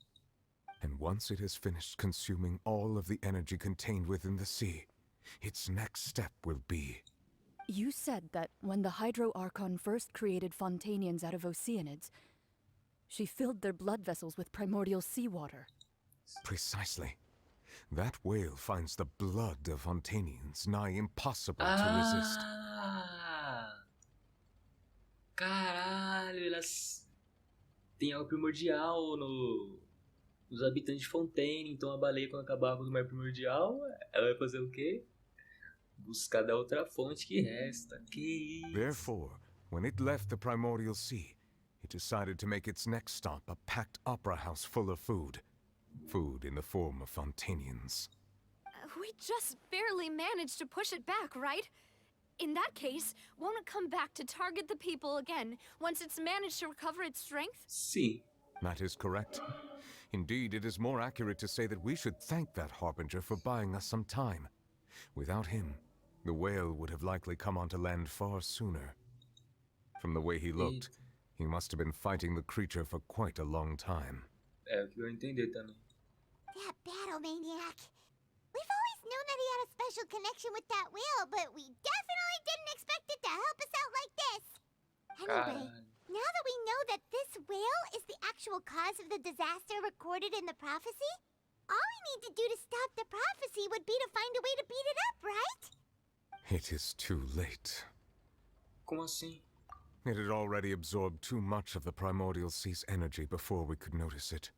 And once it has finished consuming all of the energy contained within the sea, its next step will be... You said that when the Hydro Archon first created Fontanians out of Oceanids, she filled their blood vessels with primordial seawater. Precisely. That whale finds the blood of Fontanians nigh impossible to resist. Caralho, elas têm algo primordial nos habitantes de Fontaine. Então a baleia, quando acabar com o mar primordial, ela vai fazer o quê? Buscar da outra fonte que resta. Que isso? Therefore, when it left the primordial sea, it decided to make its next stop a packed opera house full of food. Food in the form of Fontanians. We just barely managed to push it back, right? In that case, won't it come back to target the people again once it's managed to recover its strength? Sim. That is correct. Indeed, it is more accurate to say that we should thank that Harbinger for buying us some time. Without him, the whale would have likely come onto land far sooner. From the way he looked, he must have been fighting the creature for quite a long time. É o que eu entendi também. That battle maniac. We've always known that he had a special connection with that whale, but we definitely didn't expect it to help us out like this. Anyway, now that we know that this whale is the actual cause of the disaster recorded in the prophecy, all we need to do to stop the prophecy would be to find a way to beat it up, right? It is too late. Como assim? It had already absorbed too much of the primordial sea's energy before we could notice it.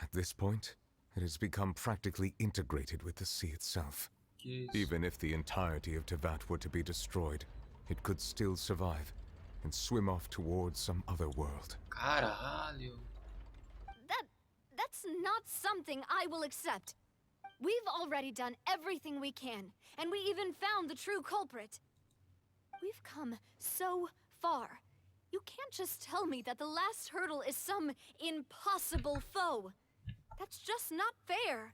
At this point, it has become practically integrated with the sea itself. Even if the entirety of Tevat were to be destroyed, it could still survive and swim off towards some other world. Caralho. That's not something I will accept. We've already done everything we can, and we even found the true culprit. We've come so far. You can't just tell me that the last hurdle is some impossible foe. That's just not fair.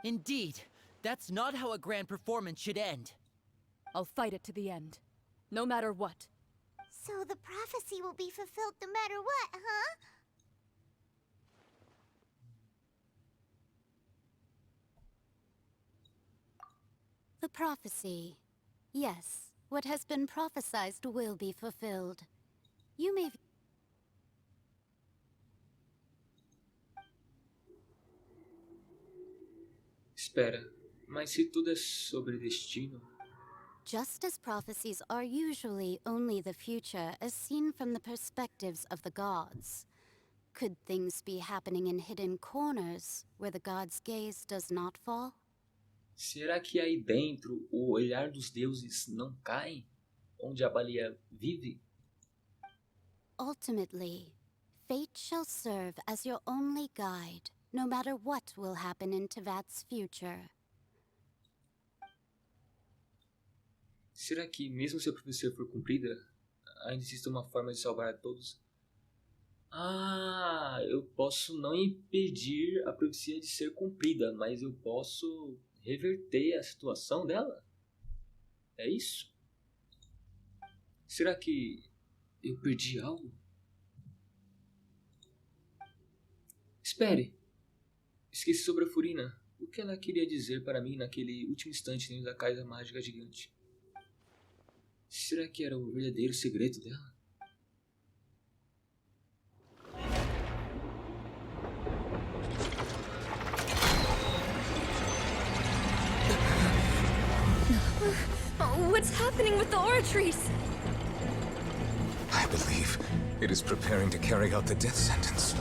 Indeed, that's not how a grand performance should end. I'll fight it to the end, no matter what. So the prophecy will be fulfilled no matter what, huh? The prophecy. Yes, what has been prophesied will be fulfilled. You may... Espera, mas se tudo é sobre destino... Just as prophecies are usually only the future as seen from the perspectives of the gods, could things be happening in hidden corners where the gods' gaze does not fall? Será que aí dentro o olhar dos deuses não cai? Onde a baleia vive? Ultimately, fate shall serve as your only guide, no matter what will happen in Tevat's future. Será que, mesmo se a profecia for cumprida, ainda existe uma forma de salvar a todos? Ah, eu posso não impedir a profecia de ser cumprida, mas eu posso reverter a situação dela? É isso? Será que eu perdi algo? Espere! Esqueci sobre a Furina. O que ela queria dizer para mim naquele último instante dentro da casa mágica gigante? Será que era o verdadeiro segredo dela? What's happening with the aura trees? I believe it is preparing to carry out the death sentence.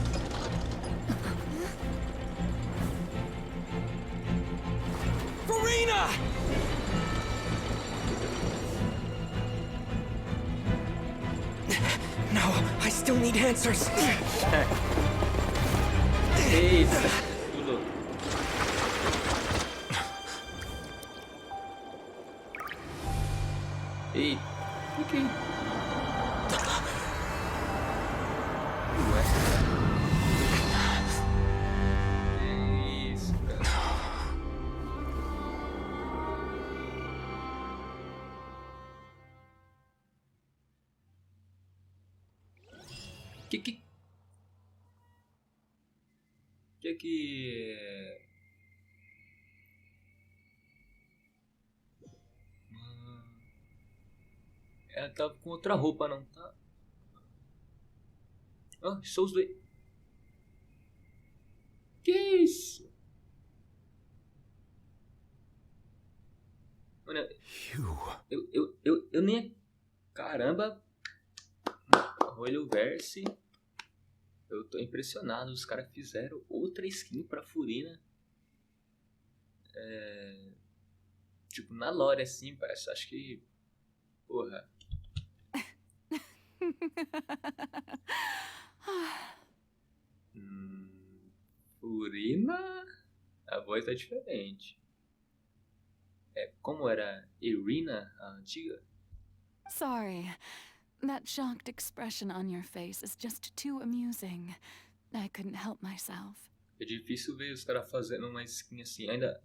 Furina! No, I still need answers. Eita, tudo. Ei, o que? Ué? Que isso, cara? Que ela tava com outra roupa, não tá? Ah, sou os dois. Que isso? Mano, eu nem... Caramba. Hoyoverse. Eu tô impressionado. Os caras fizeram outra skin pra Furina. Tipo, na lore, assim, parece. Acho que... Porra. Furina? A voz tá diferente. como era Irina, a antiga? Sorry. That shocked expression on your face is just too amusing. I couldn't help myself. É difícil ver os caras fazendo uma skin assim, ainda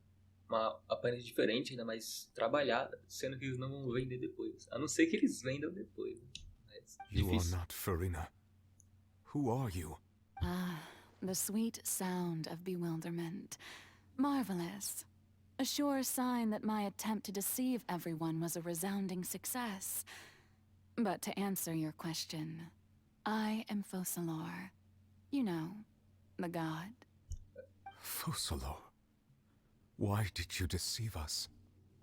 uma aparência diferente, ainda mais trabalhada, sendo que eles não vão vender depois. A não ser que eles vendam depois. Mas You are difícil. not Farina. Who are you? Ah, the sweet sound of bewilderment. Marvelous. A sure sign that my attempt to deceive everyone was a resounding success. But to answer your question, I am Focalor. You know, the god. Focalor. Why did you deceive us?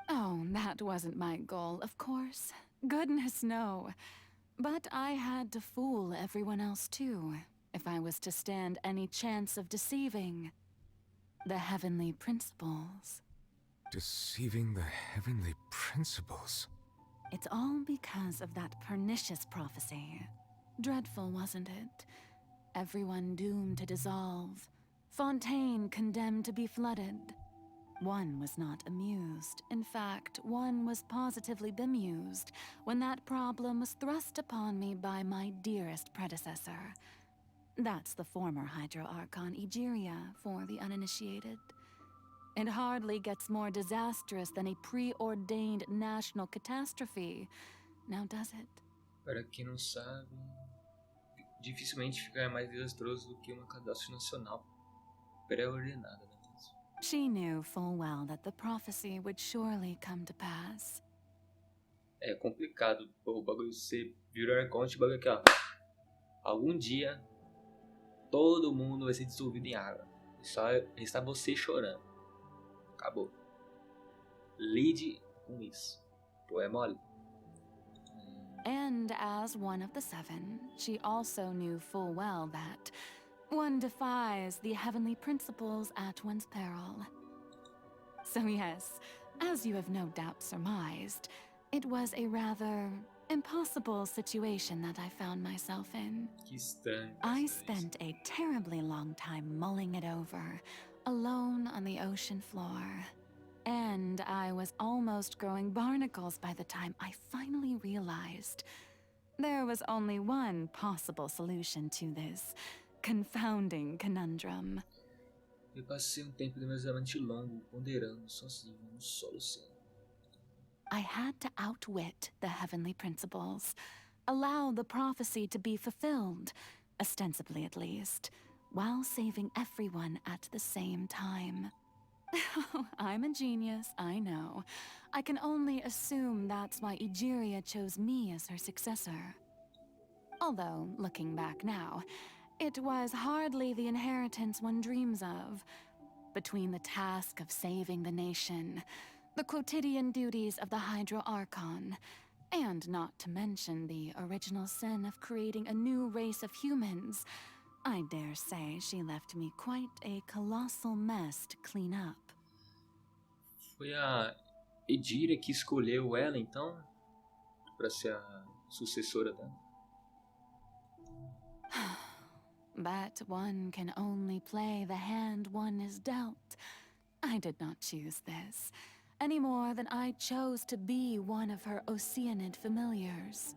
Oh, that wasn't my goal, of course. Goodness, no. But I had to fool everyone else too, if I was to stand any chance of deceiving the heavenly principles. Deceiving the heavenly principles? It's all because of that pernicious prophecy. Dreadful, wasn't it? Everyone doomed to dissolve. Fontaine condemned to be flooded. One was not amused. In fact, one was positively bemused when that problem was thrust upon me by my dearest predecessor. That's the former Hydro Archon Egeria, for the uninitiated. It hardly gets more disastrous than a preordained national catastrophe, now does it? Para quem não sabe, dificilmente ficar mais desastroso do que uma catástrofe nacional pré-ordenada, né? She knew full well that the prophecy would surely come to pass. É complicado, pô, o bagulho você vira Archon, o bagulho aqui, ó. Algum dia, todo mundo vai ser dissolvido em água. Só está você chorando. Acabou. Lide com isso. Pô, é mole. And as one of the seven, she also knew full well that one defies the heavenly principles at one's peril. So yes, as you have no doubt surmised, it was a rather impossible situation that I found myself in. Que estranho. I spent a terribly long time mulling it over, alone on the ocean floor. And I was almost growing barnacles by the time I finally realized there was only one possible solution to this confounding conundrum. Eu passei tempo demasiadamente longo ponderando sozinho num solo oceano. I had to outwit the heavenly principles, allow the prophecy to be fulfilled, ostensibly at least, while saving everyone at the same time. I'm a genius, I know. I can only assume that's why Egeria chose me as her successor. Although, looking back now, it was hardly the inheritance one dreams of. Between the task of saving the nation, the quotidian duties of the Hydro Archon, and not to mention the original sin of creating a new race of humans, I dare say she left me quite a colossal mess to clean up. Foi a Egeria que escolheu ela, então, para ser a sucessora dela. But one can only play the hand one is dealt. I did not choose this, any more than I chose to be one of her Oceanid familiars.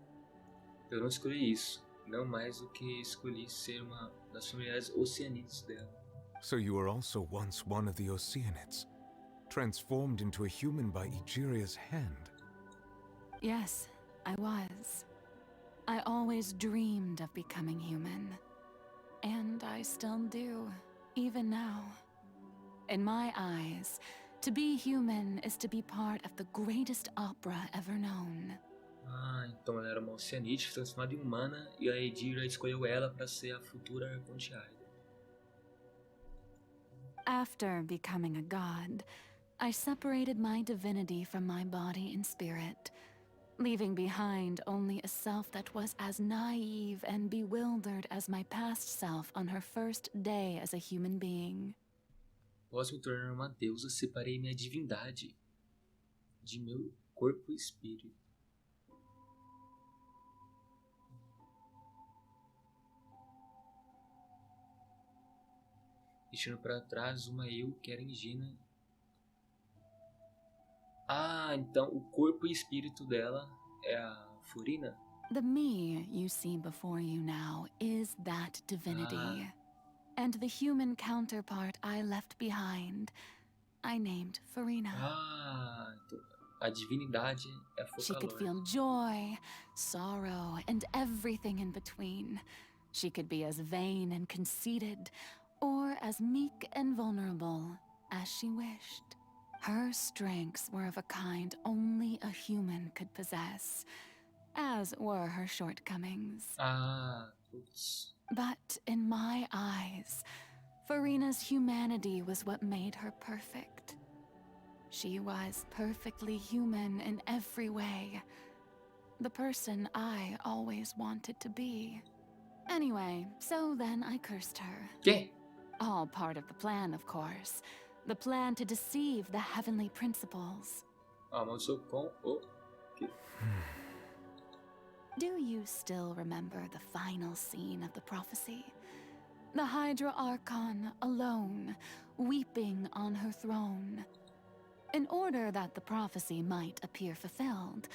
Eu não escolhi isso, não mais do que escolhi ser uma das familiares oceanides dela. So you were also once one of the Oceanids, transformed into a human by Egeria's hand. Yes, I was. I always dreamed of becoming human. And I still do, even now. In my eyes, to be human is to be part of the greatest opera ever known. Ah, então ela era uma oceanite transformada em humana e a Egeria escolheu ela para ser a futura Arcontiaida. After becoming a god, I separated my divinity from my body and spirit, leaving behind only a self that was as naive and bewildered as my past self on her first day as a human being. Após me tornar uma deusa, separei minha divindade de meu corpo e espírito. Deixando para trás uma eu que era ingênua Ah, então o corpo e espírito dela é a Furina? The me you see before you now is that divinity. And the human counterpart I left behind, I named Furina. Ah, então a divinidade é a She could Focalors. feel joy, sorrow, and everything in between. She could be as vain and conceited, or as meek and vulnerable as she wished. Her strengths were of a kind only a human could possess, as were her shortcomings. Ah, putz. But in my eyes, Furina's humanity was what made her perfect. She was perfectly human in every way. The person I always wanted to be. Anyway, so then I cursed her. ¿Qué? All part of the plan, of course. The plan to deceive the heavenly principles. Amaldiçoou com o quê? Do you still remember the final scene of the prophecy? The Hydra Archon, alone, weeping on her throne. In order that the prophecy might appear fulfilled,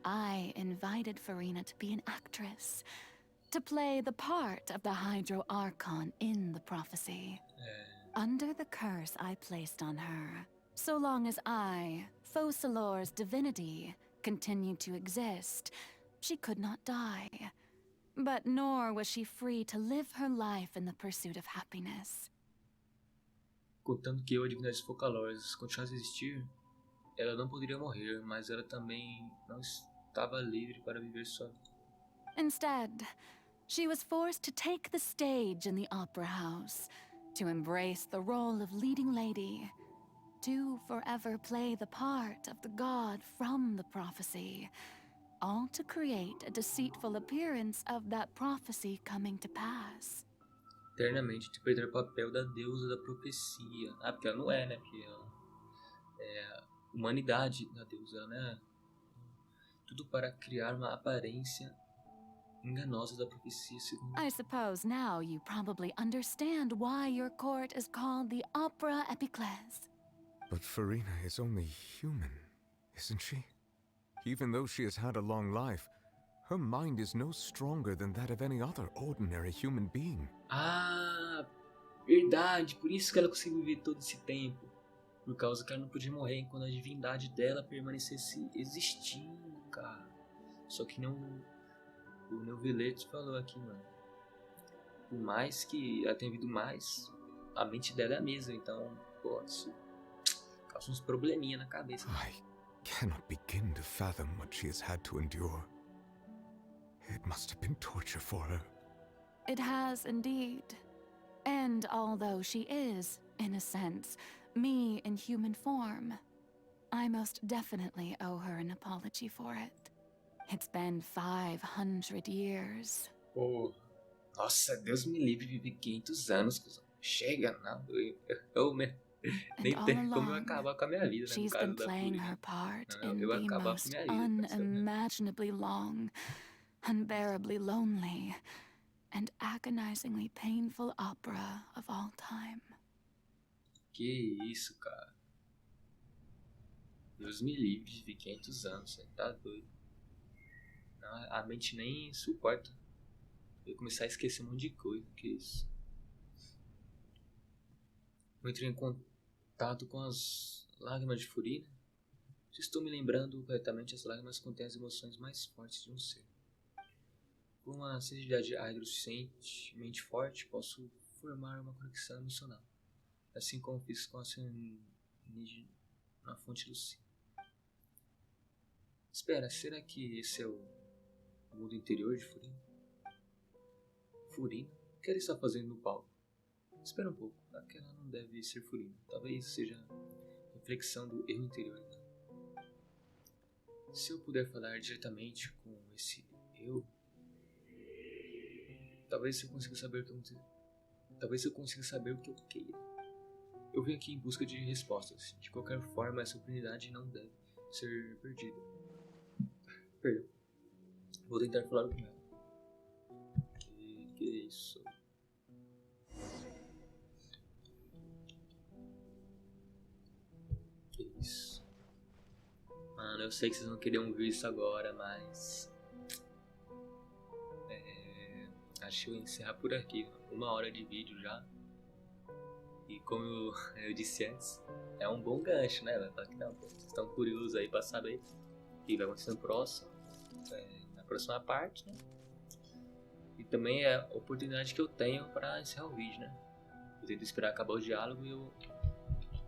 I invited Furina to be an actress, to play the part of the Hydro Archon in the prophecy. Under the curse I placed on her, so long as I, Focalors' divinity, continued to exist, she could not die. But nor was she free to live her life in the pursuit of happiness. Contando que eu, a divindade Focalors, continuasse a existir, ela não poderia morrer, mas ela também não estava livre para viver sua vida. Instead, she was forced to take the stage in the opera house, to embrace the role of leading lady, to forever play the part of the god from the prophecy, all to create a deceitful appearance of that prophecy coming to pass. Eternamente interpretar o papel da deusa da profecia. Ah, porque ela não é, né? Porque ela é a humanidade da deusa, né? Tudo para criar uma aparência enganosa da profecia segundo... I suppose now you probably understand why your court is called the Opera Epiclese. But Furina is only human, isn't she? Even though she has had a long life, her mind is no stronger than that of any other ordinary human being. Ah, verdade. Por isso que ela conseguiu viver todo esse tempo. Por causa que ela não podia morrer enquanto a divindade dela permanecesse existindo, cara. Só que não... O Neuveleto falou aqui, mano. Por mais que ela tenha vivido mais, a mente dela é a mesma. Então, pô, isso causa uns probleminha na cabeça. I cannot begin to fathom what she has had to endure. It must have been torture for her. It has indeed. And although she is, in a sense, me in human form, I most definitely owe her an apology for it. It's been 500 years. Pô, nossa, Deus me livre de viver 500 anos, cuzão. Chega, não. Eu nem tem como eu acabar com a minha vida, né? She's been playing her part in the most unimaginably long, unbearably lonely, and agonizingly painful opera of all time. Que isso, cara. Deus me livre de viver 500 anos, você tá doido. Não, a mente nem suporta. Eu ia começar a esquecer um monte de coisa, que isso. Eu entrei em contato com as lágrimas de Furina. Se estou me lembrando corretamente, as lágrimas contêm as emoções mais fortes de um ser. Com uma sensibilidade hydro suficientemente forte, posso formar uma conexão emocional. Assim como fiz com a alienígena na fonte do si. Espera, será que esse é o mundo interior de Furina? Furina? O que ela está fazendo no palco? Espera um pouco, aquela não deve ser Furina. Talvez seja reflexão do eu interior dela. Se eu puder falar diretamente com esse eu, talvez eu consiga saber o que eu queira. Eu vim aqui em busca de respostas. De qualquer forma, essa oportunidade não deve ser perdida. Perdão. Vou tentar falar com ela. Que é isso? Que isso? eu sei que vocês não queriam ver isso agora, mas... acho que eu vou encerrar por aqui. 1 hora de vídeo já. E como eu disse antes, é um bom gancho, né? Vai falar que não, pô, vocês estão curiosos aí pra saber o que vai acontecer no próximo, na próxima parte, né? E também é a oportunidade que eu tenho pra encerrar o vídeo, né? Eu tento esperar acabar o diálogo e eu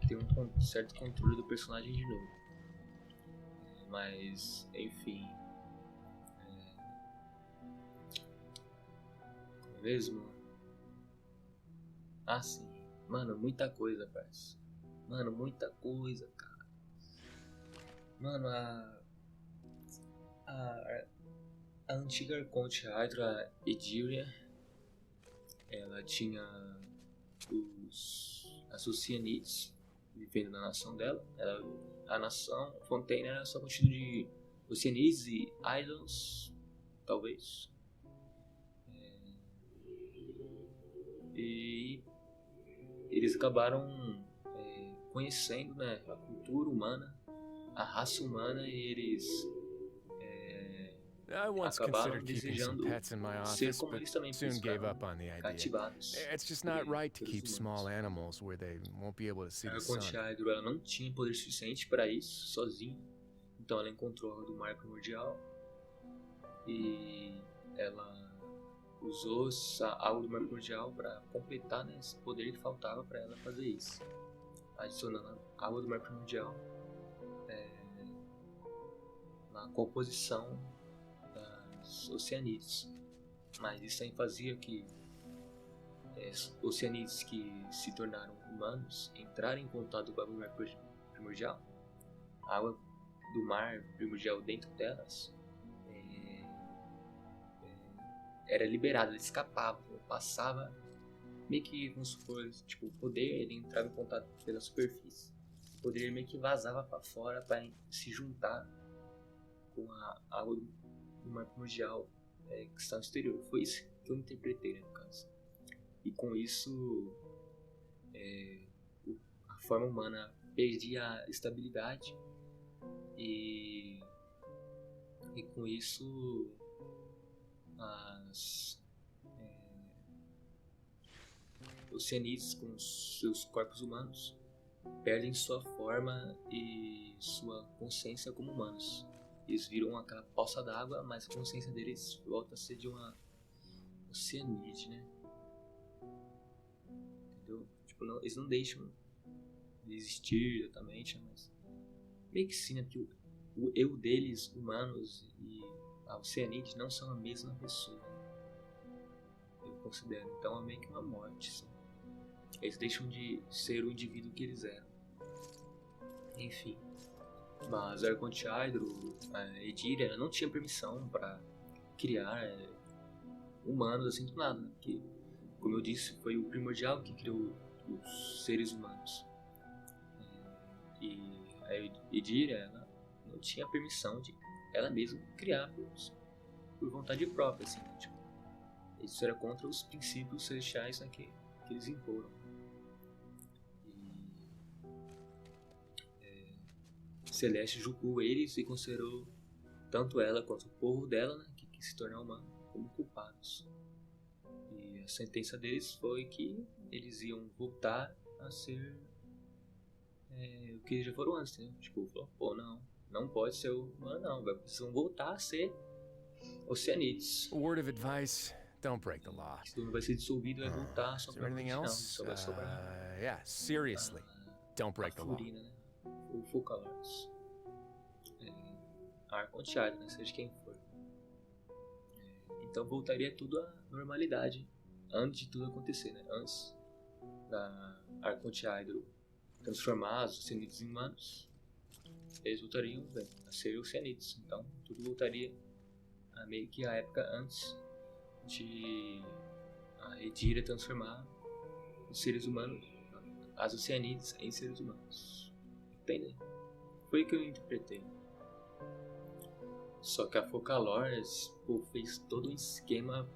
tenho um certo controle do personagem de novo. Mas, enfim... mesmo? Ah, sim. Mano, muita coisa, parça. Mano, muita coisa, cara. Mano, a antiga Arconte Hydra Ediria, ela tinha as Oceanids vivendo na nação dela. A nação Fontaine era só constituída de Oceanids e Islands, talvez. E eles acabaram conhecendo, né, a cultura humana, a raça humana, e eles acabaram desejando ser como eles também, por isso ficaram cativados pelos humanos. A Arconte Hydra, ela não tinha poder suficiente para isso, sozinha, então ela encontrou a água do mar primordial e ela usou essa água do mar primordial para completar, né, esse poder que faltava para ela fazer isso, adicionando a água do mar primordial na composição das Oceanides. Mas isso também fazia que Oceanides que se tornaram humanos entrarem em contato com a água do mar primordial, a água do mar primordial dentro delas era liberado, ele escapava, passava meio que, vamos supor, tipo, o poder, ele entrava em contato pela superfície, o poder meio que vazava para fora para se juntar com a água do mar primordial que está no exterior. Foi isso que eu interpretei, né, no caso. E com isso a forma humana perdia a estabilidade e com isso as Oceanides, com seus corpos humanos, perdem sua forma e sua consciência como humanos. Eles viram aquela poça d'água, mas a consciência deles volta a ser de uma Oceanide, né? Entendeu? Tipo, eles não deixam de existir exatamente, mas meio que sim, né? Porque o eu deles, humanos, e a Oceanide não são a mesma pessoa, eu considero. Então é meio que uma morte, assim. Eles deixam de ser o indivíduo que eles eram. Enfim, mas a Arconte Hydra, a Ediria, ela não tinha permissão para criar humanos assim do nada, né? Porque, como eu disse, foi o primordial que criou os seres humanos. E a Ediria, ela não tinha permissão de ela mesma criar por vontade própria, assim, né? Tipo, isso era contra os princípios celestiais, né, que eles imporam. E Celeste julgou eles e considerou tanto ela quanto o povo dela, né, que quis se tornar humano, como culpados. E a sentença deles foi que eles iam voltar a ser o que eles já foram antes, né? Tipo, falou, pô, não pode ser humano, não, vocês vão voltar a ser Oceanides. Word of advice: don't break the law. Isso tudo vai ser dissolvido e vai voltar só pra Anything não, else? só vai sobrar. Yeah, seriously, don't break the law. Furina, né? O Focalors. A Arconte Hydra, né? Seja quem for. Então voltaria tudo à normalidade antes de tudo acontecer, né? Antes da Arconte Hydra transformar os Oceanides em humanos, eles voltariam a ser Oceanides. Então tudo voltaria a meio que a época antes de a Ediria transformar os seres humanos, as Oceanides, em seres humanos. Entende? Foi o que eu interpretei. Só que a Focalors fez todo um esquema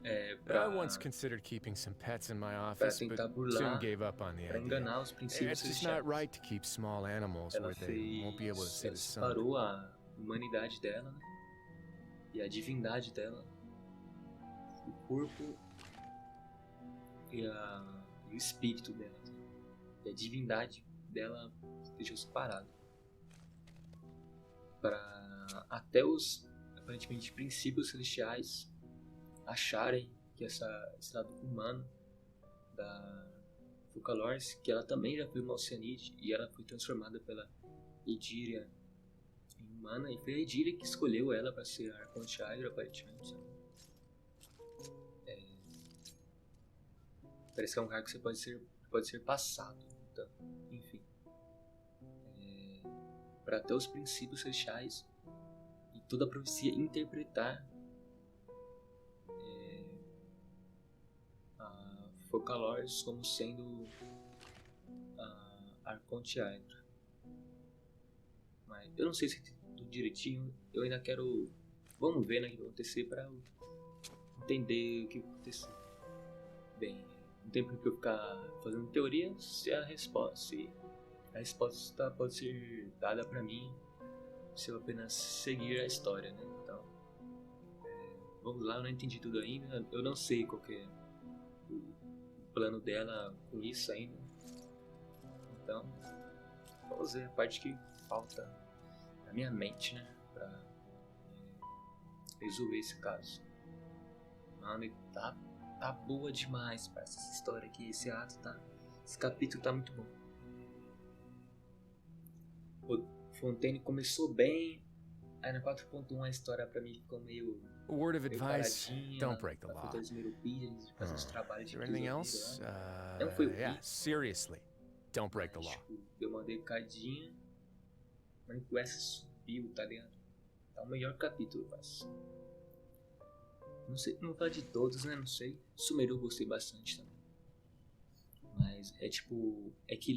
I once considered keeping some pets in my pra office, but tentar soon burlar, gave up on the pra idea. enganar os princípios It's just not celestiais. right to keep small animals Ela where they won't be able to see ela the sun. separou a humanidade dela, né? E a divindade dela, o corpo e o espírito dela. E a divindade dela deixou separado. Para até os, aparentemente, princípios celestiais acharem que esse lado humano da Focalors, que ela também já foi uma Oceanide e ela foi transformada pela Edíria em humana, e foi a Edíria que escolheu ela para ser a Arconte Hydra, aparentemente. Parece que é um cara que você pode ser passado, então, enfim. Para até os princípios celestiais e toda a profecia interpretar a Focalors como sendo a Arconte Hydra. Mas eu não sei se tudo direitinho, eu ainda quero... Vamos ver, né, o que vai acontecer para entender o que vai acontecer. Bem, não tem por que eu ficar fazendo teoria se a resposta pode ser dada pra mim se eu apenas seguir a história, né? Então, vamos lá, eu não entendi tudo ainda, eu não sei qual que é o plano dela com isso ainda. Então, vamos ver a parte que falta na minha mente, né? Pra resolver esse caso. Mano, tá boa demais, parça, essa história aqui, esse capítulo tá muito bom. O Fontaine começou bem, aí na 4.1 a história pra mim ficou meio... A word of advice, paradinha, don't break the law. Is there anything else? Não foi o Yeah, seriously, don't break the law. Deu uma decadinha, mas o S subiu, tá ligado? Tá o melhor capítulo, parça. Não sei, não vou falar de todos, né? Não sei. Sumeru eu gostei bastante também. Mas é tipo... É que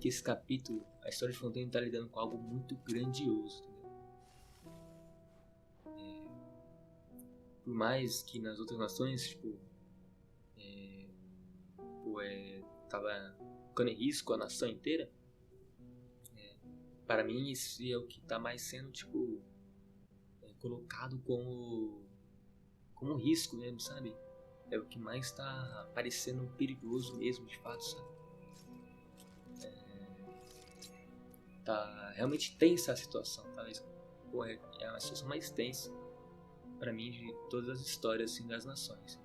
esse capítulo, a história de Fontaine tá lidando com algo muito grandioso, entendeu? Por mais que nas outras nações, tipo... tava colocando em risco a nação inteira. Para mim, isso é o que tá mais sendo, tipo... colocado como risco mesmo, sabe? É o que mais tá parecendo perigoso mesmo, de fato, sabe? Tá realmente tensa a situação, tá? Pô, é a situação mais tensa pra mim de todas as histórias, assim, das nações.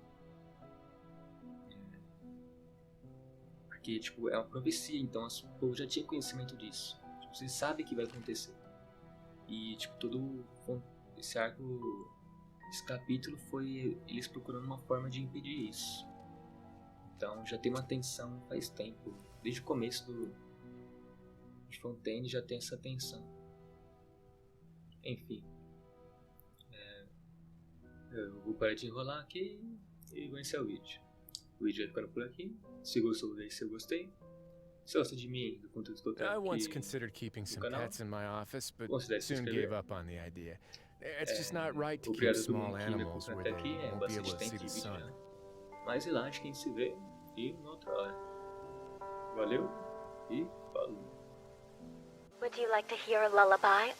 Porque, tipo, é uma profecia, então o povo já tinha conhecimento disso. Tipo, você sabe que vai acontecer. E, tipo, todo esse arco, esse capítulo foi eles procurando uma forma de impedir isso. Então já tem uma tensão faz tempo, desde o começo de Fontaine já tem essa tensão. Enfim, eu vou parar de enrolar aqui e vou iniciar o vídeo. O vídeo vai ficando por aqui. Se gostou, deixe seu gostei. Se gosta de mim, do conteúdo que eu trago aqui, I once considered keeping some pets in my office, but soon gave up on the idea. It's just not right to keep small animals where they won't be able to see the sun. Mas relaxa, que a gente se vê e uma outra hora. Valeu e falou. Would you like to hear a lullaby?